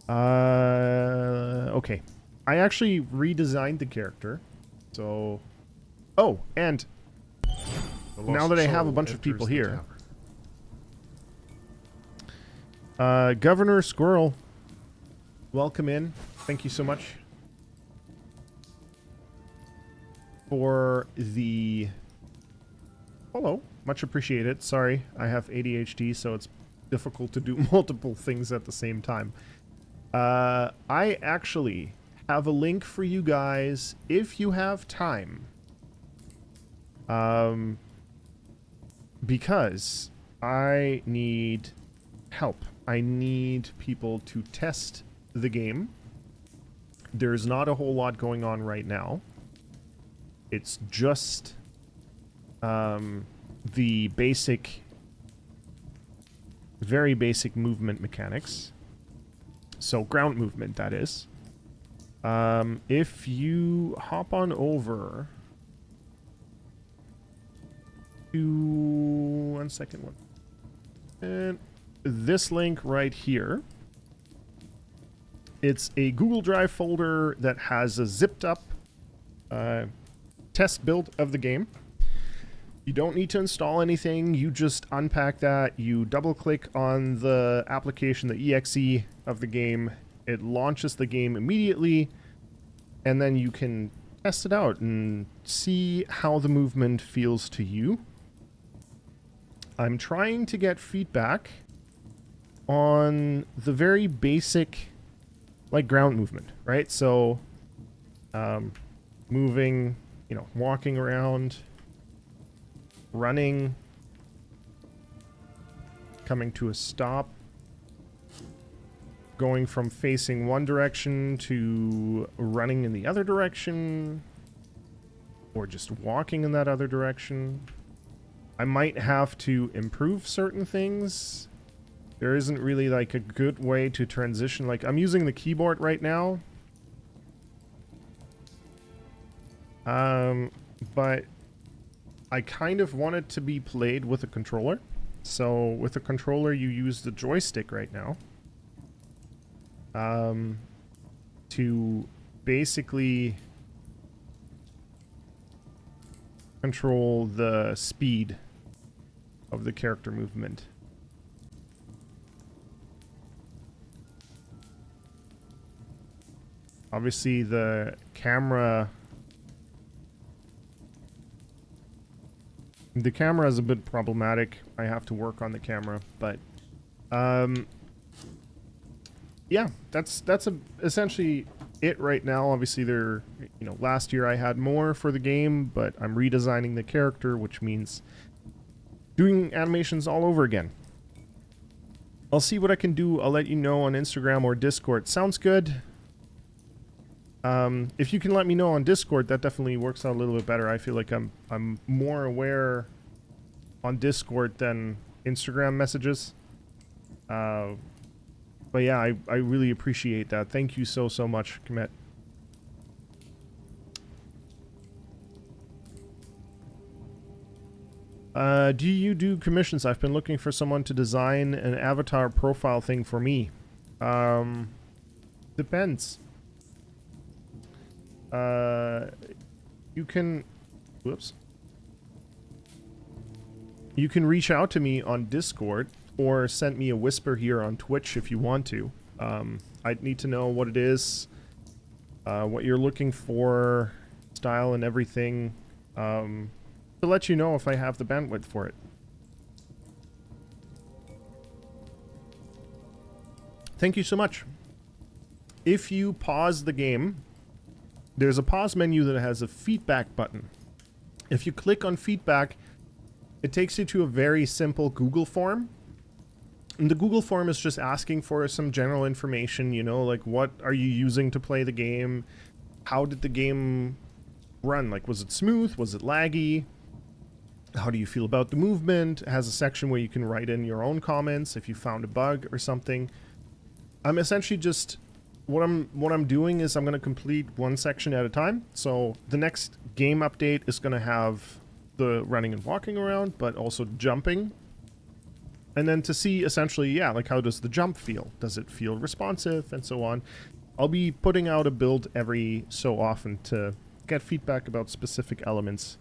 Okay. I actually redesigned the character. So... Oh, and... now that I have a bunch of people here... Governor Squirrel, welcome in. Thank you so much for the follow. Much appreciated. Sorry, I have ADHD, so it's difficult to do multiple things at the same time. I actually have a link for you guys if you have time. Because I need help. I need people to test the game. There's not a whole lot going on right now. It's just the basic, very basic movement mechanics. So ground movement, that is. If you hop on over to and this link right here, it's a Google Drive folder that has a zipped up test build of the game. You don't need to install anything. You just unpack that. You double click on the application, the exe of the game. It launches the game immediately, and then you can test it out and see how the movement feels to you. I'm trying to get feedback on the very basic, like, ground movement, right? So, moving, you know, walking around, running, coming to a stop, going from facing one direction to running in the other direction, or just walking in that other direction. I might have to improve certain things. There isn't really like a good way to transition. Like, I'm using the keyboard right now. But I kind of want it to be played with a controller. So with a controller, you use the joystick right now. To basically control the speed of the character movement. Obviously, the camera is a bit problematic. I have to work on the camera, but yeah, that's essentially it right now. Obviously, last year I had more for the game, but I'm redesigning the character, which means doing animations all over again. I'll see what I can do. I'll let you know on Instagram or Discord. Sounds good. If you can let me know on Discord, that definitely works out a little bit better. I feel like I'm more aware on Discord than Instagram messages. But yeah, I really appreciate that. Thank you so much, Komet. Do you do commissions? I've been looking for someone to design an avatar profile thing for me. Depends. You can reach out to me on Discord or send me a whisper here on Twitch if you want to. I'd need to know what it is, what you're looking for, style and everything, to let you know if I have the bandwidth for it. Thank you so much. If you pause the game, there's a pause menu that has a feedback button. If you click on feedback, it takes you to a very simple Google form. And the Google form is just asking for some general information, you know, like what are you using to play the game? How did the game run? Like, was it smooth? Was it laggy? How do you feel about the movement? It has a section where you can write in your own comments if you found a bug or something. I'm essentially just... What I'm doing is I'm going to complete one section at a time. So the next game update is going to have the running and walking around, but also jumping. And then to see essentially, yeah, like how does the jump feel? Does it feel responsive and so on? I'll be putting out a build every so often to get feedback about specific elements.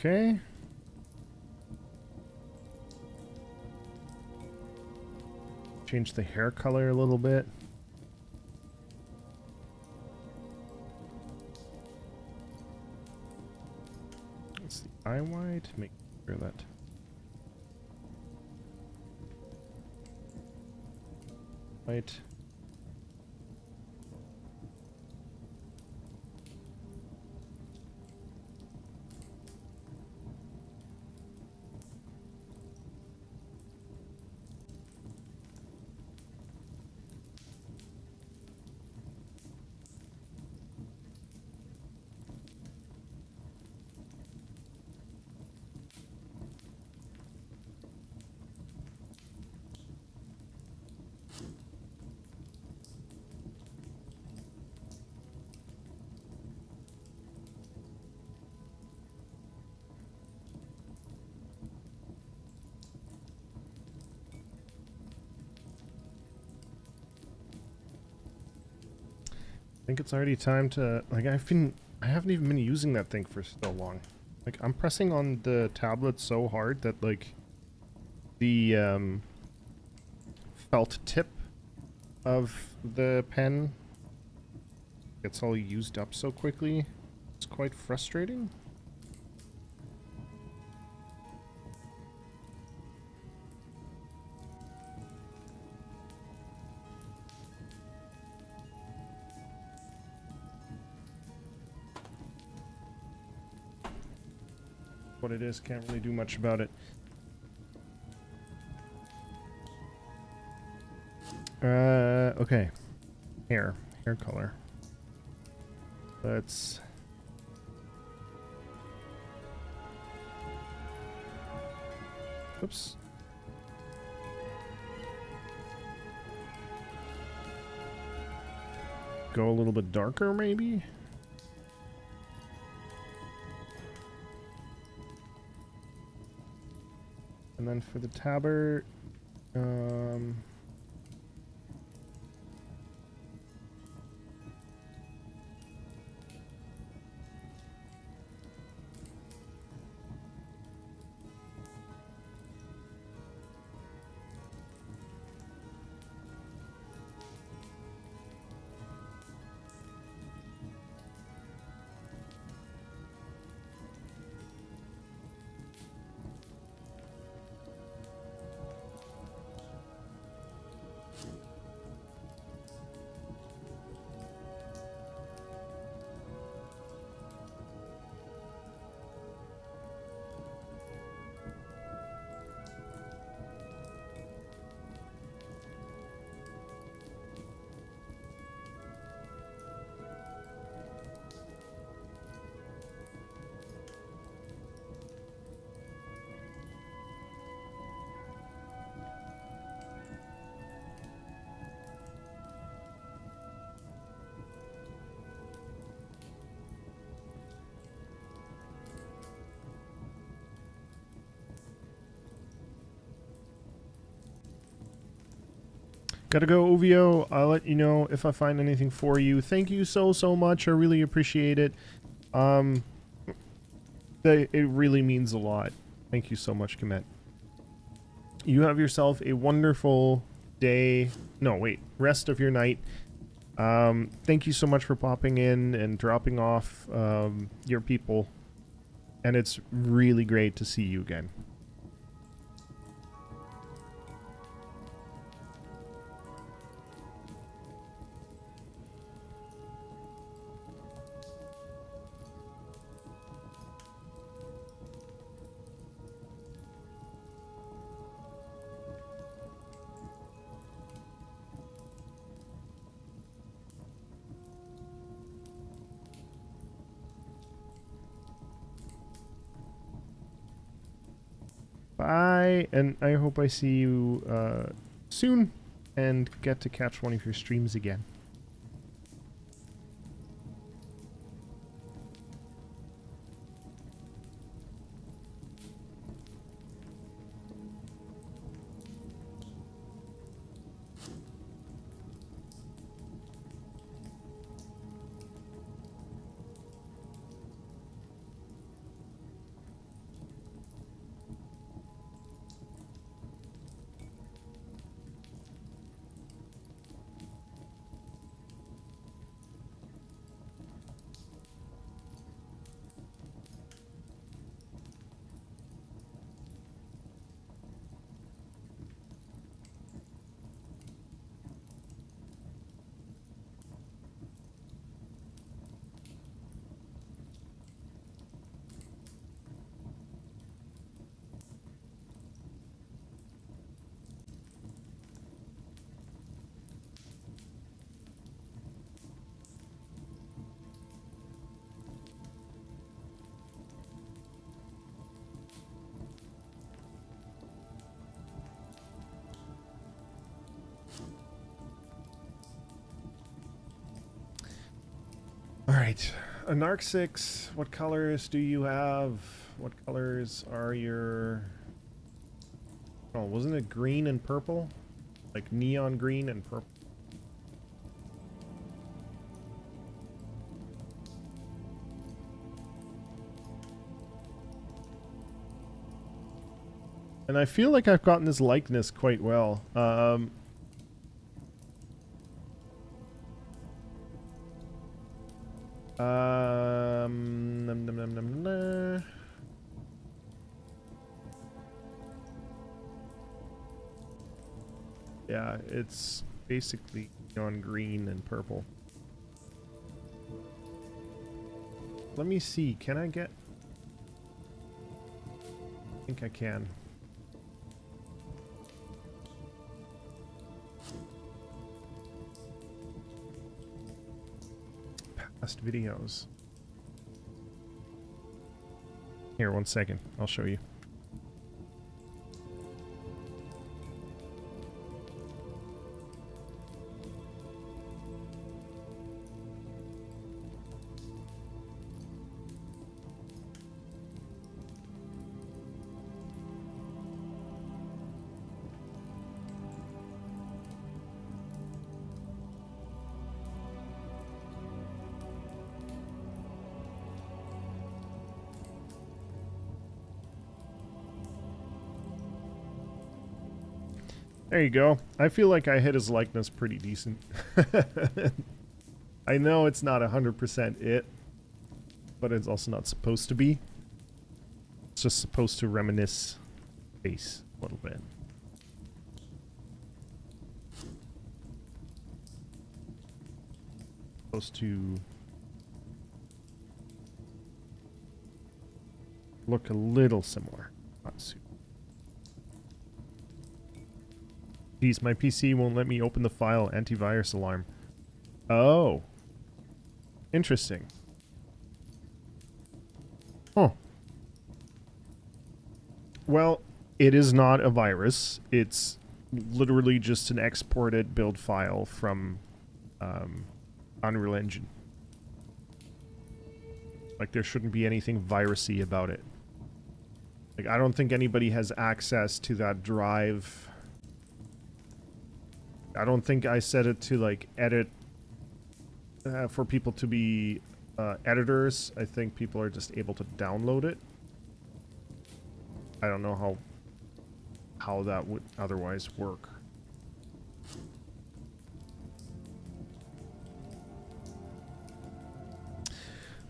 Okay. Change the hair color a little bit. It's the eye wide. Make sure that. Right. I think it's already time to, like, I haven't even been using that thing for so long. Like, I'm pressing on the tablet so hard that, like, the, felt tip of the pen gets all used up so quickly. It's quite frustrating. What it is, can't really do much about it. Okay. Hair color. Let's... Oops. Go a little bit darker, maybe? And then for the tabard, gotta go, OVO. I'll let you know if I find anything for you. Thank you so much. I really appreciate it. It really means a lot. Thank you so much, Komet. You have yourself a wonderful day. No, wait. Rest of your night. Thank you so much for popping in and dropping off your people. And it's really great to see you again. Bye, and I hope I see you soon and get to catch one of your streams again. Alright. Anarxix, what colors do you have? What colors are your... Oh, wasn't it green and purple? Like neon green and purple? And I feel like I've gotten this likeness quite well. Num, num, num, num, num. Yeah, it's basically neon green and purple. Let me see, can I get... I think I can. Past videos. Here, 1 second. I'll show you. There you go. I feel like I hit his likeness pretty decent. I know it's not 100% it, but it's also not supposed to be. It's just supposed to reminisce face a little bit. Supposed to look a little similar. Not super. Geez, my PC won't let me open the file antivirus alarm. Oh. Interesting. Oh. Well, it is not a virus. It's literally just an exported build file from Unreal Engine. Like, there shouldn't be anything virusy about it. Like, I don't think anybody has access to that drive. I don't think I set it to, like, edit for people to be editors. I think people are just able to download it. I don't know how that would otherwise work.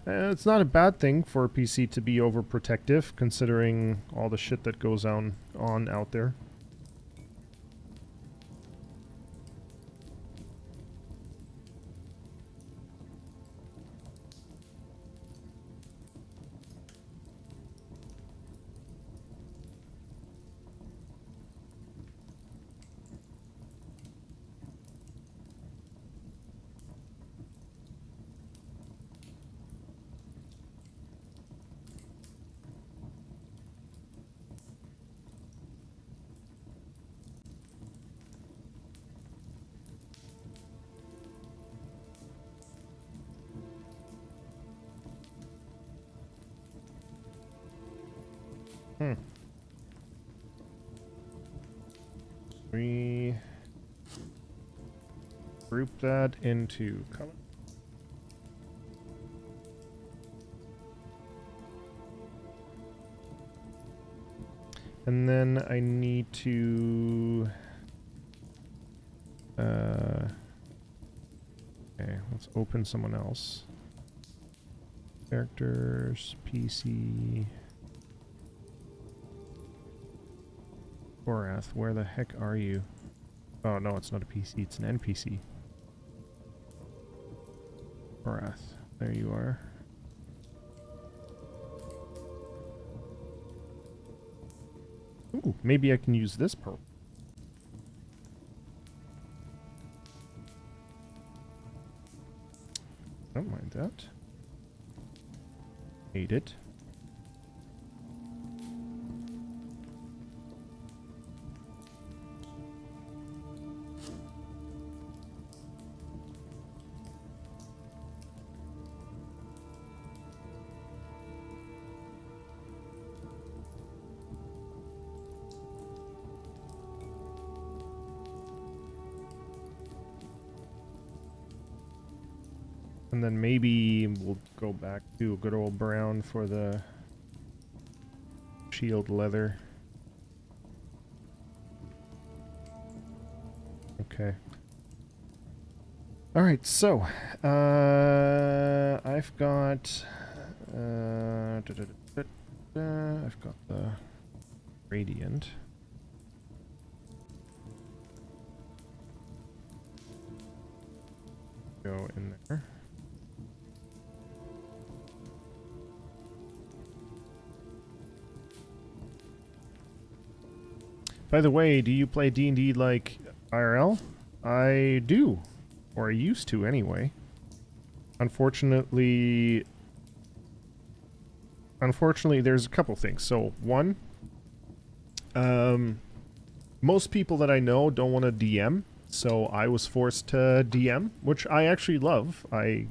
It's not a bad thing for a PC to be overprotective, considering all the shit that goes on out there. We group that into color. And then I need to okay, let's open someone else. Characters, PC. Korath, where the heck are you? Oh no, it's not a PC, it's an NPC. Korath, there you are. Ooh, maybe I can use this purple. Don't mind that. Hate it. And then maybe we'll go back to a good old brown for the shield leather. Okay. Alright, so, I've got, I've got the Radiant. Go in there. By the way, do you play D&D like IRL? I do. Or I used to, anyway. Unfortunately, there's a couple things. So, one, most people that I know don't want to DM, so I was forced to DM, which I actually love. I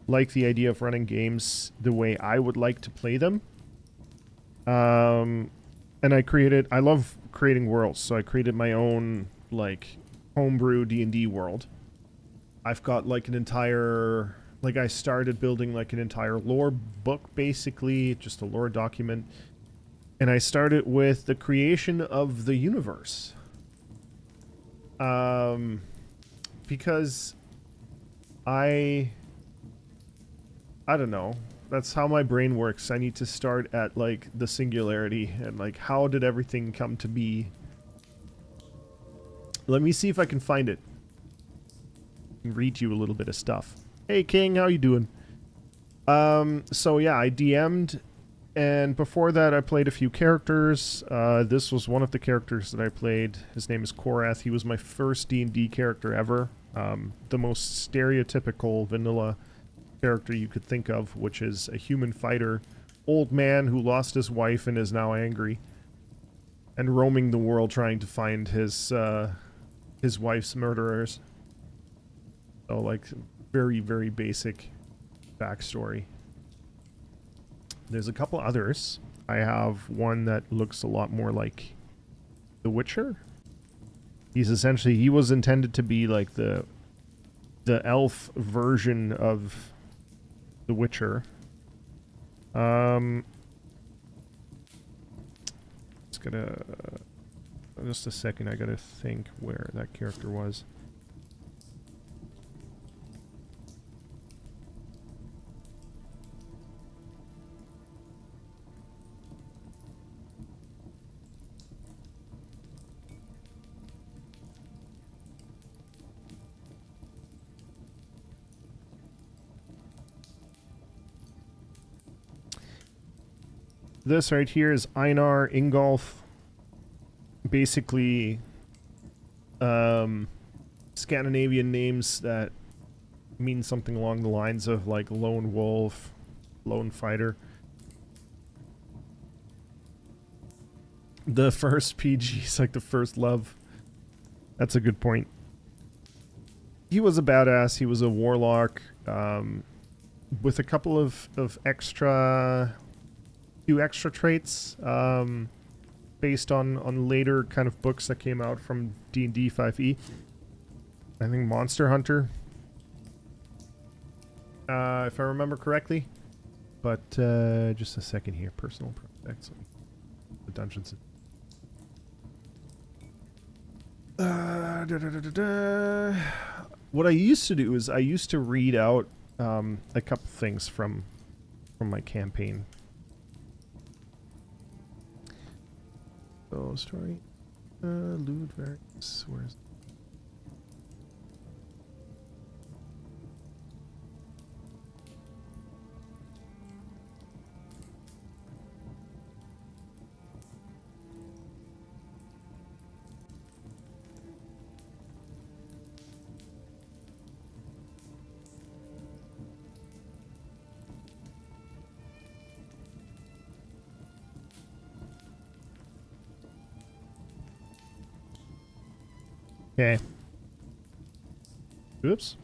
like the idea of running games the way I would like to play them. And I love creating worlds, so I created my own, like, homebrew D&D world. I've got, like, an entire... Like, I started building, like, an entire lore book, basically, just a lore document. And I started with the creation of the universe. Because I don't know. That's how my brain works. I need to start at, like, the singularity and, like, how did everything come to be? Let me see if I can find it. Read you a little bit of stuff. Hey King, how you doing? So yeah, I DM'd, and before that I played a few characters. This was one of the characters that I played. His name is Korath. He was my first D&D character ever. The most stereotypical vanilla character you could think of, which is a human fighter, old man who lost his wife and is now angry, and roaming the world trying to find his wife's murderers. So, like, very, very basic backstory. There's a couple others. I have one that looks a lot more like The Witcher. He was intended to be like the elf version of The Witcher. Just a second, I gotta think where that character was. This right here is Einar Ingolf. Basically, Scandinavian names that mean something along the lines of, like, lone wolf, lone fighter. The first PG is like the first love. That's a good point. He was a badass. He was a warlock, with a couple of few extra traits, based on later kind of books that came out from D&D 5e. I think Monster Hunter, if I remember correctly. But just a second here. Personal prospects. The dungeons. What I used to do is I used to read out a couple things from my campaign. So, story. Ludwig's. Where's. Okay. Oops.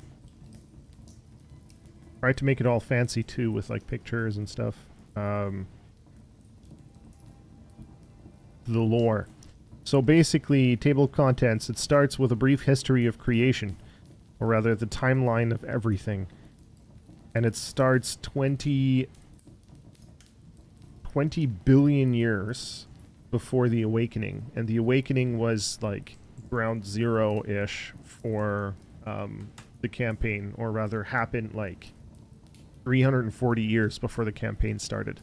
Tried to make it all fancy too with, like, pictures and stuff. The lore. So basically, table of contents, it starts with a brief history of creation, or rather the timeline of everything. And it starts 20 billion years before the Awakening. And the Awakening was like ground zero-ish for the campaign, or rather happened like 340 years before the campaign started.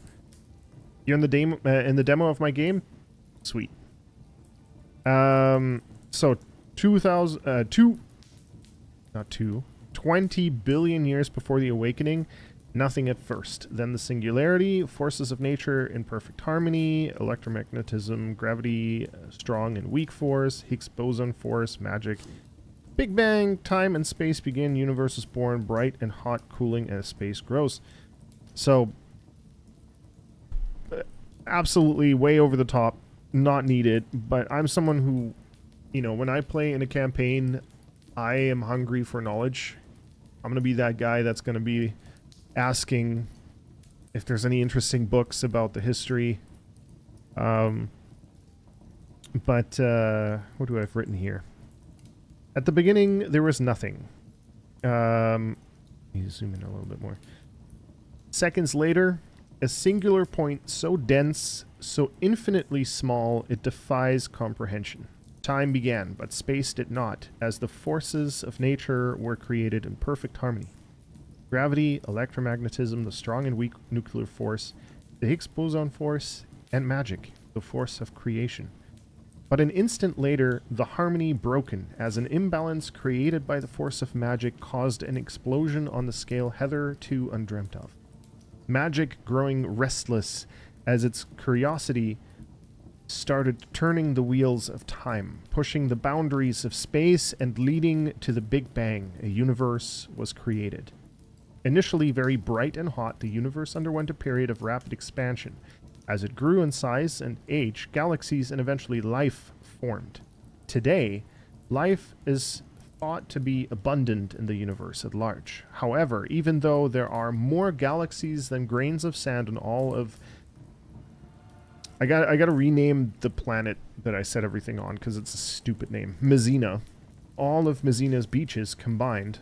You're in the demo of my game? Sweet. So 20 billion years before the Awakening, nothing at first. Then the singularity, forces of nature in perfect harmony, electromagnetism, gravity, strong and weak force, Higgs boson force, magic, Big Bang, time and space begin, universe is born, bright and hot, cooling as space grows. So, absolutely way over the top, not needed, but I'm someone who, you know, when I play in a campaign, I am hungry for knowledge. I'm going to be that guy that's going to be asking if there's any interesting books about the history. What do I have written here? At the beginning, there was nothing. Let me zoom in a little bit more. Seconds later, a singular point so dense, so infinitely small, it defies comprehension. Time began, but space did not, as the forces of nature were created in perfect harmony. Gravity, electromagnetism, the strong and weak nuclear force, the Higgs boson force, and magic, the force of creation. But an instant later, the harmony broken, as an imbalance created by the force of magic caused an explosion on the scale hitherto undreamt of. Magic growing restless as its curiosity started turning the wheels of time, pushing the boundaries of space and leading to the Big Bang. A universe was created. Initially very bright and hot, the universe underwent a period of rapid expansion. As it grew in size and age, galaxies and eventually life formed. Today, life is thought to be abundant in the universe at large. However, even though there are more galaxies than grains of sand in all of... I gotta rename the planet that I set everything on because it's a stupid name. Messina. All of Messina's beaches combined,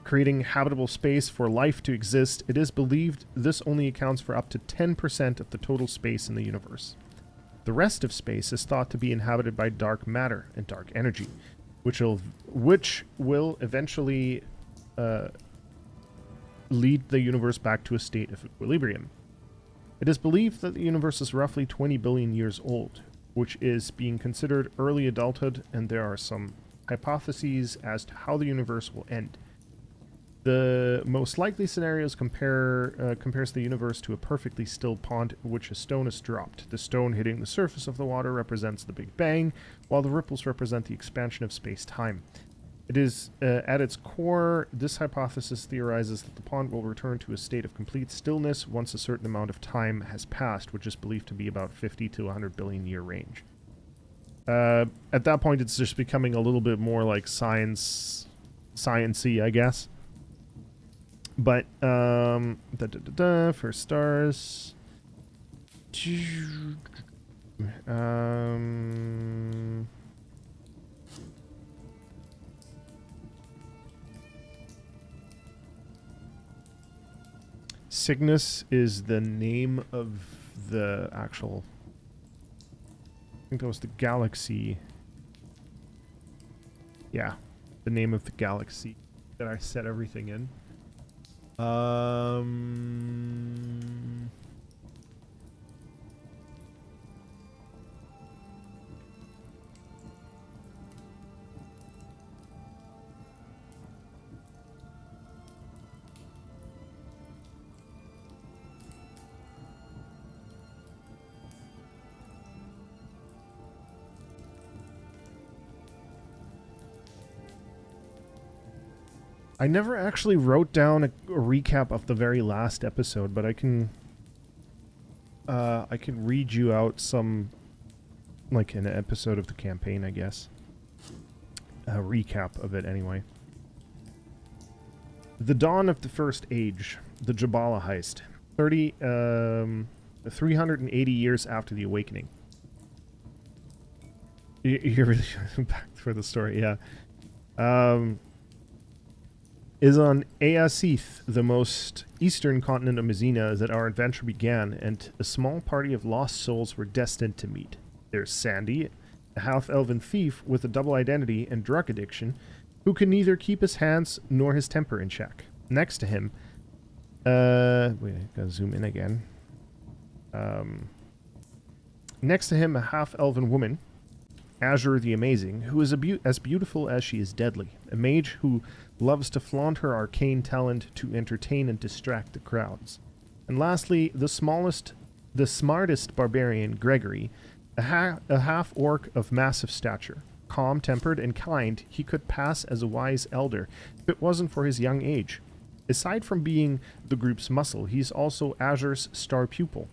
creating habitable space for life to exist. It is believed this only accounts for up to 10% of the total space in the universe. The rest of space is thought to be inhabited by dark matter and dark energy, which will eventually lead the universe back to a state of equilibrium. It is believed that the universe is roughly 20 billion years old, which is being considered early adulthood, and there are some hypotheses as to how the universe will end. The most likely scenarios compares the universe to a perfectly still pond in which a stone is dropped. The stone hitting the surface of the water represents the Big Bang, while the ripples represent the expansion of space-time. It is, at its core, this hypothesis theorizes that the pond will return to a state of complete stillness once a certain amount of time has passed, which is believed to be about 50 to 100 billion year range. At that point, it's just becoming a little bit more like science-y, I guess. But, for stars... Cygnus is the name of the actual... I think that was the galaxy. Yeah, the name of the galaxy that I set everything in. I never actually wrote down a recap of the very last episode, but I can read you out some, like an episode of the campaign, I guess. A recap of it, anyway. The dawn of the First Age, the Jabala heist, 380 years after the Awakening. You're really back for the story, yeah. Is on Easith, the most eastern continent of Mizina, that our adventure began, and a small party of lost souls were destined to meet. There's Sandy, a half-elven thief with a double identity and drug addiction, who can neither keep his hands nor his temper in check. Next to him, wait, I gotta zoom in again. Next to him, a half-elven woman, Azure the Amazing, who is as beautiful as she is deadly. A mage who loves to flaunt her arcane talent to entertain and distract the crowds. And lastly, the smartest barbarian, Gregory, a half-orc of massive stature. Calm-tempered and kind, he could pass as a wise elder if it wasn't for his young age. Aside from being the group's muscle, he's also Azure's star pupil.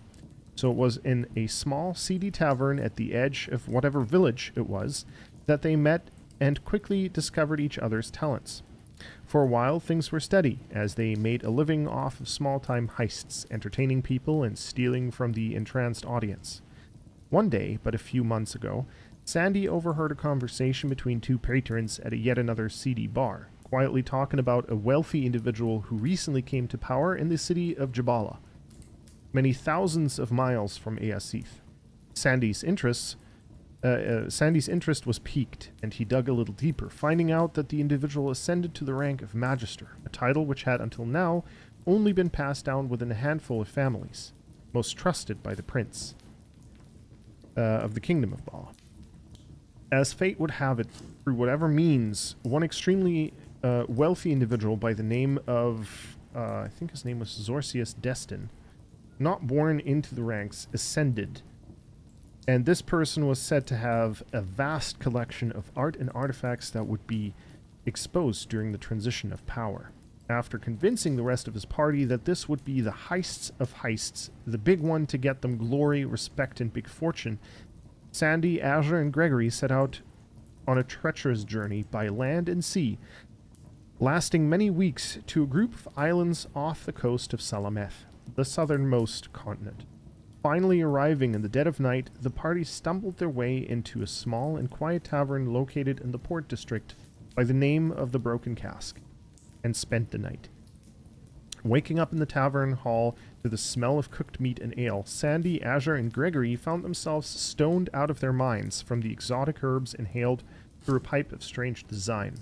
So it was in a small, seedy tavern at the edge of whatever village it was that they met and quickly discovered each other's talents. For a while, things were steady, as they made a living off of small-time heists, entertaining people and stealing from the entranced audience. One day, but a few months ago, Sandy overheard a conversation between two patrons at yet another seedy bar, quietly talking about a wealthy individual who recently came to power in the city of Jabala, many thousands of miles from Easith. Sandy's interest was piqued, and he dug a little deeper, finding out that the individual ascended to the rank of Magister, a title which had until now only been passed down within a handful of families, most trusted by the prince of the Kingdom of Bala. As fate would have it, through whatever means, one extremely wealthy individual by the name of, I think his name was Zorcius Destin, not born into the ranks, ascended. And this person was said to have a vast collection of art and artifacts that would be exposed during the transition of power. After convincing the rest of his party that this would be the heists of heists, the big one to get them glory, respect, and big fortune, Sandy, Azure, and Gregory set out on a treacherous journey by land and sea, lasting many weeks, to a group of islands off the coast of Salameth, the southernmost continent. Finally arriving in the dead of night, the party stumbled their way into a small and quiet tavern located in the port district by the name of the Broken Cask, and spent the night. Waking up in the tavern hall to the smell of cooked meat and ale, Sandy, Azure, and Gregory found themselves stoned out of their minds from the exotic herbs inhaled through a pipe of strange design.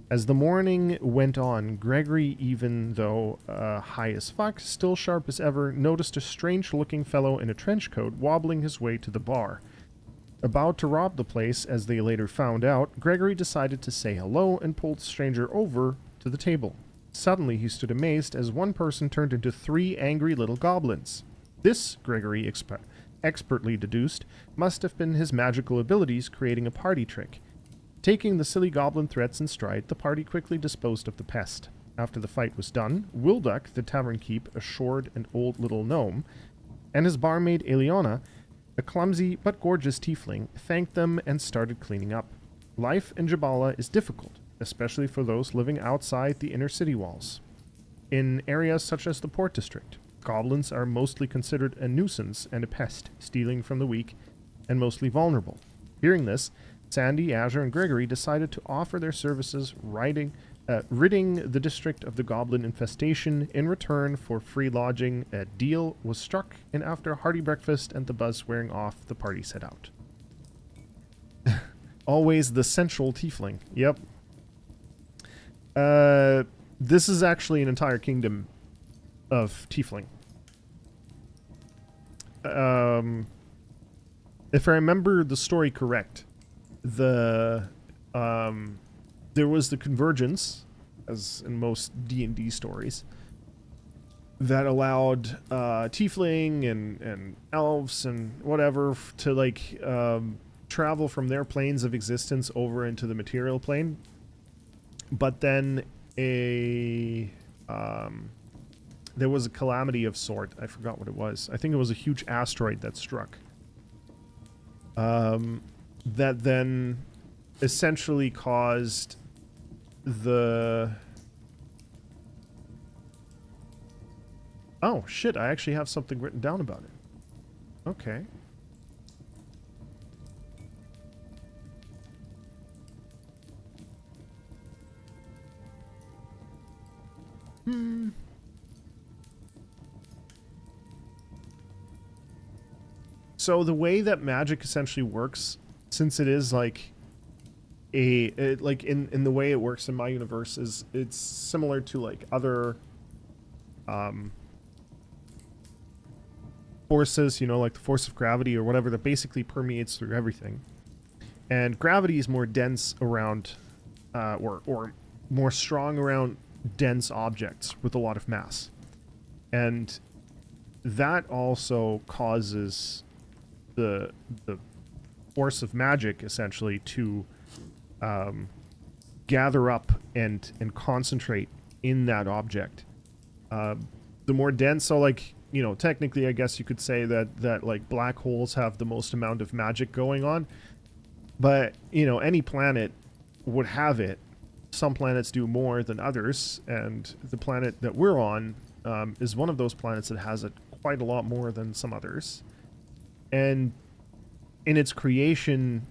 As the morning went on, Gregory, even though high as fuck, still sharp as ever, noticed a strange-looking fellow in a trench coat wobbling his way to the bar. About to rob the place, as they later found out, Gregory decided to say hello and pulled the stranger over to the table. Suddenly, he stood amazed as one person turned into 3 angry little goblins. This, Gregory expertly deduced, must have been his magical abilities creating a party trick. Taking the silly goblin threats in stride, the party quickly disposed of the pest. After the fight was done, Wilduck, the tavern keep, a short and old little gnome, and his barmaid Eliana, a clumsy but gorgeous tiefling, thanked them and started cleaning up. Life in Jabala is difficult, especially for those living outside the inner city walls. In areas such as the Port District, goblins are mostly considered a nuisance and a pest, stealing from the weak and mostly vulnerable. Hearing this, Sandy, Azure, and Gregory decided to offer their services ridding the district of the goblin infestation in return for free lodging. A deal was struck, and after a hearty breakfast and the buzz wearing off, the party set out. Always the central tiefling. Yep. This is actually an entire kingdom of tiefling. If I remember the story correct, there was the convergence, as in most D&D stories, that allowed tiefling and elves and whatever to like travel from their planes of existence over into the material plane. But then there was a calamity of sort. I forgot what it was. I think it was a huge asteroid that struck. That then essentially caused the... Oh, shit, I actually have something written down about it. Okay. So the way that magic essentially works, since it is like like in the way it works in my universe, is it's similar to like other forces, you know, like the force of gravity or whatever, that basically permeates through everything. And gravity is more dense around, or more strong around dense objects with a lot of mass. And that also causes the force of magic essentially to gather up and concentrate in that object. The more dense, so like, you know, technically I guess you could say that like black holes have the most amount of magic going on, but you know, any planet would have it. Some planets do more than others, and the planet that we're on is one of those planets that has it quite a lot more than some others. And in its creation,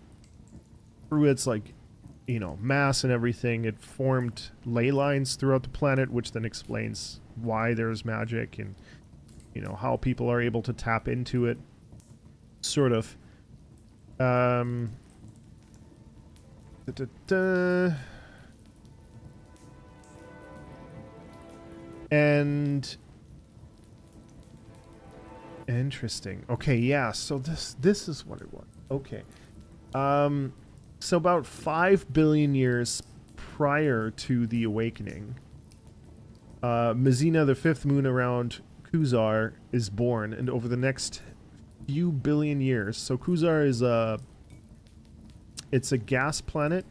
through its like, you know, mass and everything, it formed ley lines throughout the planet, which then explains why there's magic and, you know, how people are able to tap into it, sort of. And interesting. Okay, yeah, so this is what it was. Okay. So about 5 billion years prior to the awakening, Messina, the fifth moon around Kuzar, is born, and over the next few billion years, so Kuzar is it's a gas planet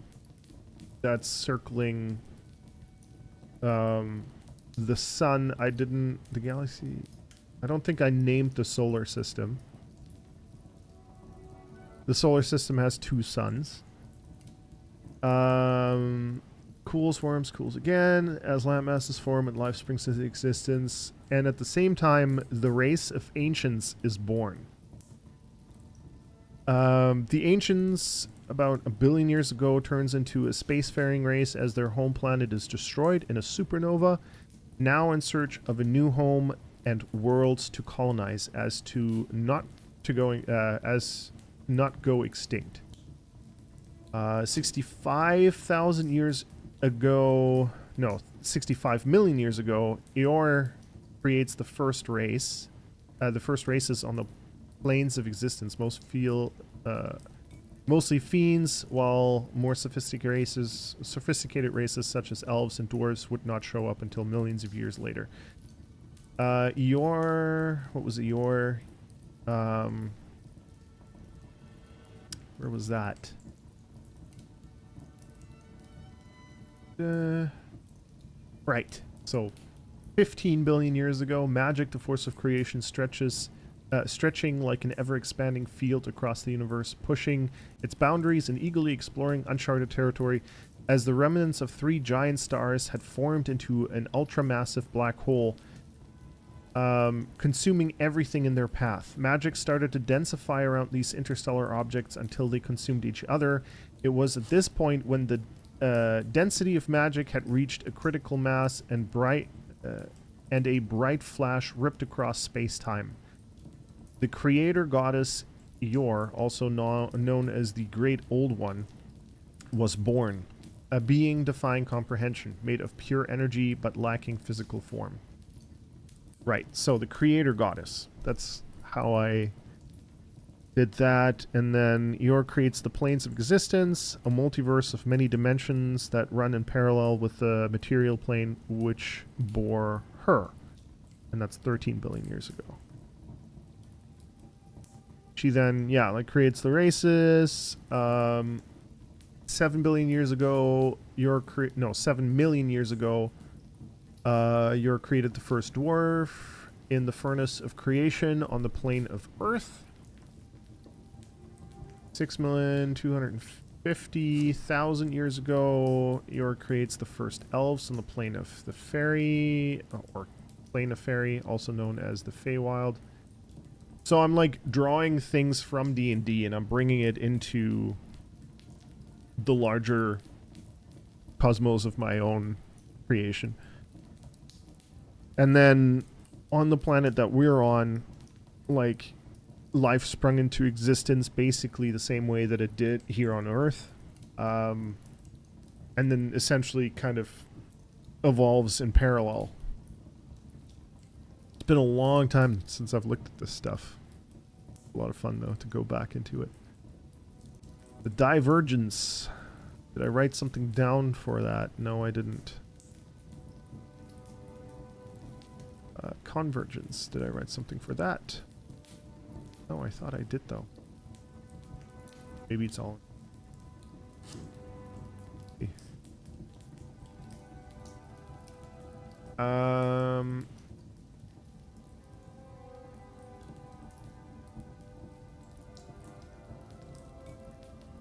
that's circling the sun. The galaxy, I don't think I named the solar system. The solar system has 2 suns. Cools, warms, cools again as land masses form and life springs into existence, and at the same time the race of ancients is born. The ancients, about 1 billion years ago, turns into a spacefaring race as their home planet is destroyed in a supernova, now in search of a new home and worlds to colonize as not go extinct. 65 million years ago, Eeyore creates the first race. The first races on the planes of existence. Mostly fiends, while more sophisticated races such as elves and dwarves would not show up until millions of years later. Eeyore, what was Eeyore? Where was that? Right. So 15 billion years ago, magic, the force of creation, stretching like an ever-expanding field across the universe, pushing its boundaries and eagerly exploring uncharted territory, as the remnants of 3 giant stars had formed into an ultramassive black hole, consuming everything in their path. Magic started to densify around these interstellar objects until they consumed each other. It was at this point when the density of magic had reached a critical mass, and a bright flash ripped across space-time. The creator goddess Eeyore, also known as the Great Old One, was born, a being defying comprehension, made of pure energy but lacking physical form. Right, so the creator goddess. That's how I did that. And then Eeyore creates the planes of existence, a multiverse of many dimensions that run in parallel with the material plane which bore her. And that's 13 billion years ago. She then, creates the races. 7 billion years ago, 7 million years ago, Eeyore created the first dwarf in the furnace of creation on the plane of Earth. 6,250,000 years ago, Eeyore creates the first elves on the plane of the fairy, or plane of fairy, also known as the Feywild. So I'm like drawing things from D&D and I'm bringing it into the larger cosmos of my own creation. And then on the planet that we're on, like, life sprung into existence basically the same way that it did here on Earth. And then essentially kind of evolves in parallel. It's been a long time since I've looked at this stuff. A lot of fun, though, to go back into it. The divergence. Did I write something down for that? No, I didn't. Convergence. Did I write something for that? No, I thought I did, though. Maybe it's all...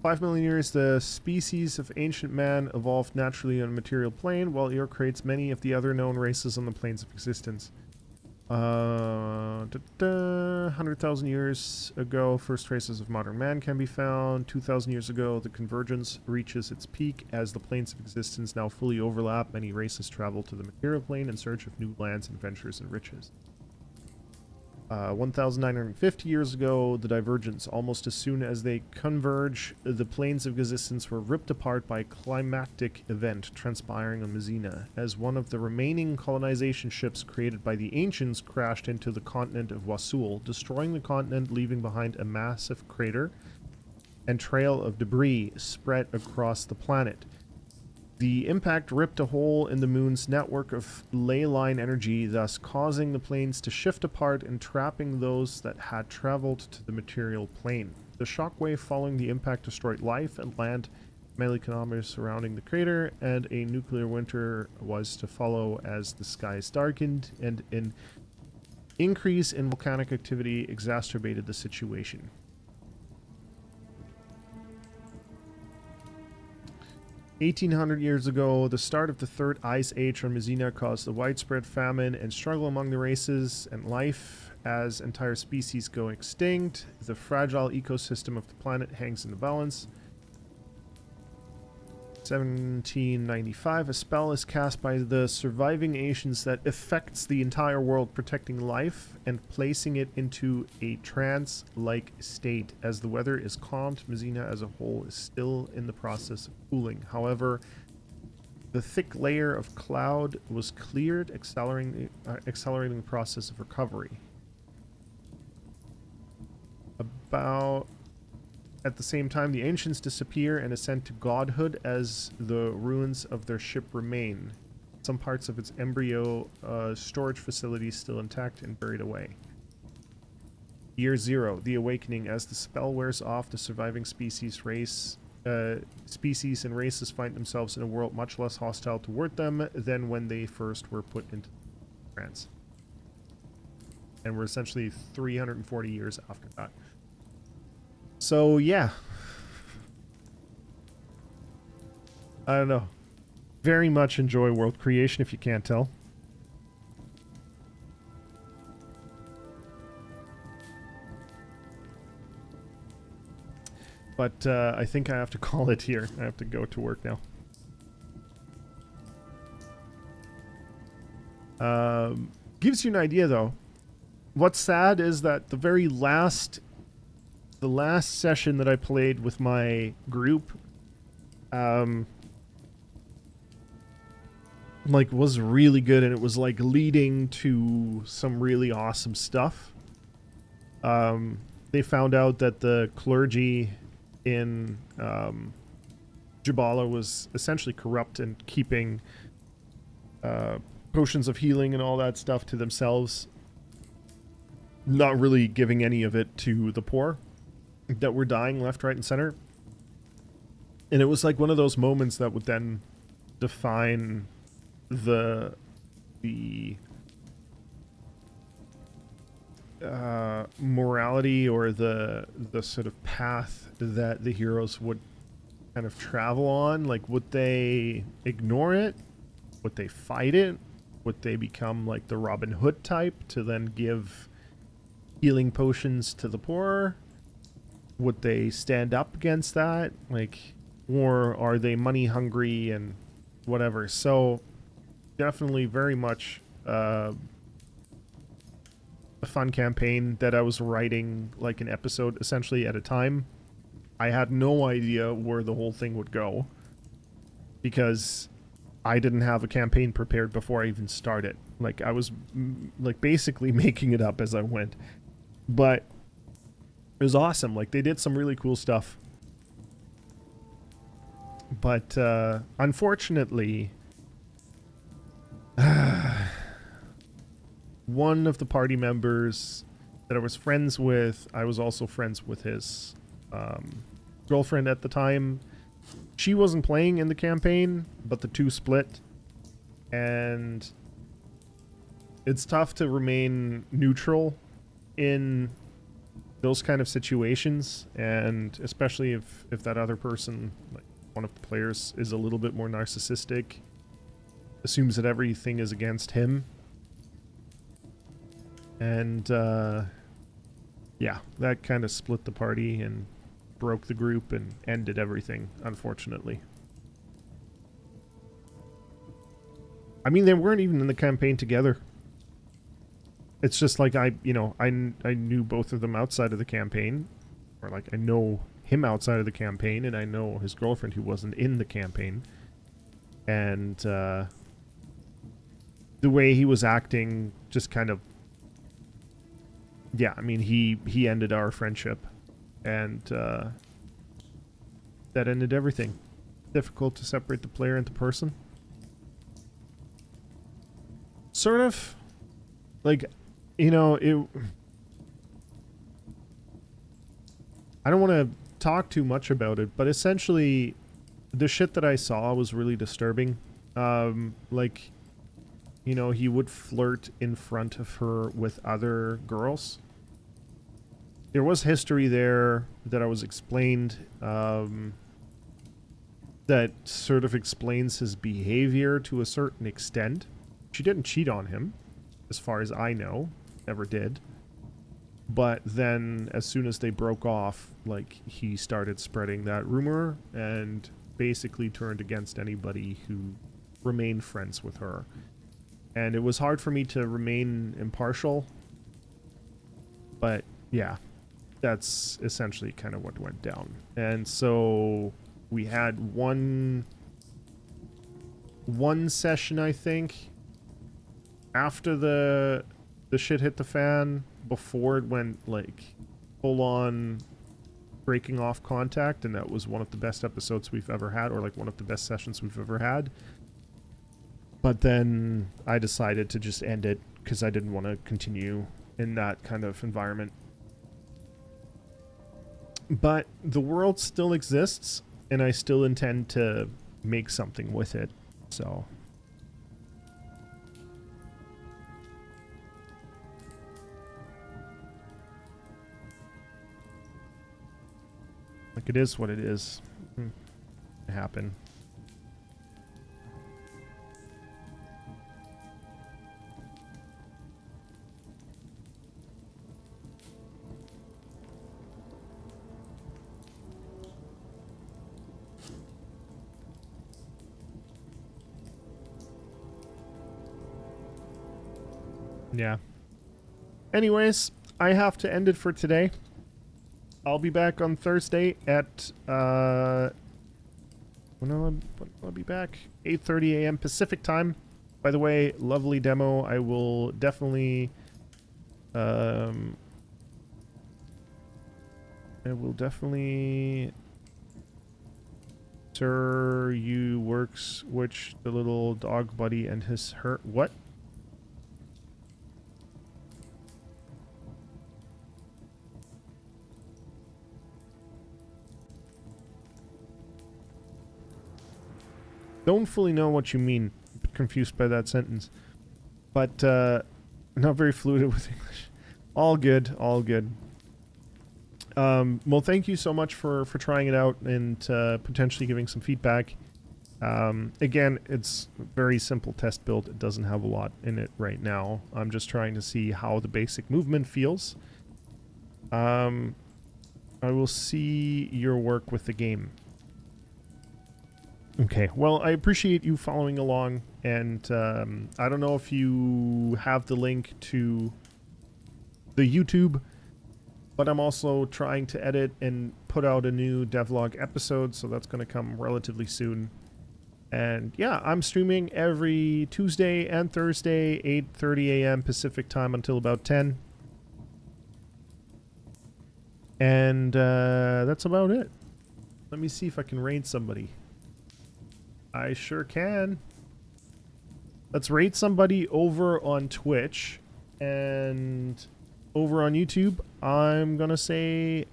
5 million years, the species of ancient man evolved naturally on a material plane, while it creates many of the other known races on the planes of existence. 100,000 years ago, first traces of modern man can be found. 2,000 years ago, the convergence reaches its peak. As the planes of existence now fully overlap, many races travel to the material plane in search of new lands, adventures, and riches. 1,950 years ago, the divergence. Almost as soon as they converge, the planes of existence were ripped apart by a climatic event transpiring on Messina, as one of the remaining colonization ships created by the ancients crashed into the continent of Wasul, destroying the continent, leaving behind a massive crater and trail of debris spread across the planet. The impact ripped a hole in the moon's network of ley line energy, thus causing the planes to shift apart and trapping those that had traveled to the material plane. The shockwave following the impact destroyed life and land many kilometers surrounding the crater, and a nuclear winter was to follow as the skies darkened, and an increase in volcanic activity exacerbated the situation. 1,800 years ago, the start of the Third Ice Age on Messina caused a widespread famine and struggle among the races and life as entire species go extinct. The fragile ecosystem of the planet hangs in the balance. 1795, a spell is cast by the surviving Asians that affects the entire world, protecting life and placing it into a trance-like state. As the weather is calmed, Messina as a whole is still in the process of cooling. However, the thick layer of cloud was cleared, accelerating the process of recovery. At the same time, the ancients disappear and ascend to godhood as the ruins of their ship remain. Some parts of its embryo storage facilities still intact and buried away. Year 0, the awakening. As the spell wears off, the surviving species and races find themselves in a world much less hostile toward them than when they first were put into trance. And we're essentially 340 years after that. So, yeah. I don't know. Very much enjoy world creation, if you can't tell. But I think I have to call it here. I have to go to work now. Gives you an idea, though. What's sad is that the last session that I played with my group, like, was really good, and it was like leading to some really awesome stuff. They found out that the clergy in Jabala was essentially corrupt and keeping potions of healing and all that stuff to themselves, not really giving any of it to the poor that were dying left, right, and center. And it was like one of those moments that would then define the morality or the sort of path that the heroes would kind of travel on. Like, would they ignore it? Would they fight it? Would they become like the Robin Hood type to then give healing potions to the poor? Would they stand up against that? Like, or are they money hungry and whatever? So definitely very much a fun campaign that I was writing like an episode essentially at a time. I had no idea where the whole thing would go because I didn't have a campaign prepared before I even started. Like I was like basically making it up as I went. But it was awesome. Like they did some really cool stuff. But unfortunately, one of the party members that I was friends with, I was also friends with his girlfriend at the time. She wasn't playing in the campaign, but the two split. And it's tough to remain neutral in those kind of situations. And especially if that other person, like one of the players, is a little bit more narcissistic, assumes that everything is against him. And yeah, that kind of split the party and broke the group and ended everything, unfortunately. I mean, they weren't even in the campaign together. It's just like I knew both of them outside of the campaign, or like I know him outside of the campaign, and I know his girlfriend who wasn't in the campaign. And the way he was acting just kind of, yeah, I mean, he ended our friendship, and that ended everything. Difficult to separate the player and the person. Sort of, like, you know, I don't want to talk too much about it, but essentially, the shit that I saw was really disturbing. Like, you know, he would flirt in front of her with other girls. There was history there that I was explained, that sort of explains his behavior to a certain extent. She didn't cheat on him, as far as I know. Never did. But then, as soon as they broke off, like, he started spreading that rumor and basically turned against anybody who remained friends with her. And it was hard for me to remain impartial. But, yeah, that's essentially kind of what went down. And so we had one session, I think, after the shit hit the fan, before it went like full on breaking off contact, and that was one of the best episodes we've ever had, or like one of the best sessions we've ever had. But then I decided to just end it because I didn't want to continue in that kind of environment. But the world still exists, and I still intend to make something with it. So like, it is what it is. It happened. Yeah. Anyways, I have to end it for today. I'll be back on Thursday at when I'll be back, 8:30 a.m. Pacific time. By the way, lovely demo. I will definitely Sir, you works which the little dog buddy and her what? Don't fully know what you mean. Confused by that sentence. But not very fluid with English. All good, all good. Well, thank you so much for trying it out and potentially giving some feedback. Again, it's a very simple test build. It doesn't have a lot in it right now. I'm just trying to see how the basic movement feels. I will see your work with the game. Okay, well, I appreciate you following along, and I don't know if you have the link to the YouTube, but I'm also trying to edit and put out a new devlog episode, so that's going to come relatively soon. And yeah, I'm streaming every Tuesday and Thursday, 8:30 a.m. Pacific time until about 10. And that's about it. Let me see if I can raid somebody. I sure can. Let's raid somebody over on Twitch, and over on YouTube, I'm gonna say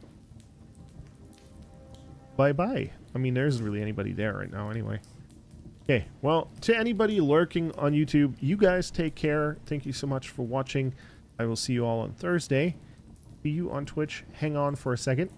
bye-bye. I mean, there isn't really anybody there right now anyway. Okay, well, to anybody lurking on YouTube, you guys take care. Thank you so much for watching. I will see you all on Thursday. See you on Twitch. Hang on for a second.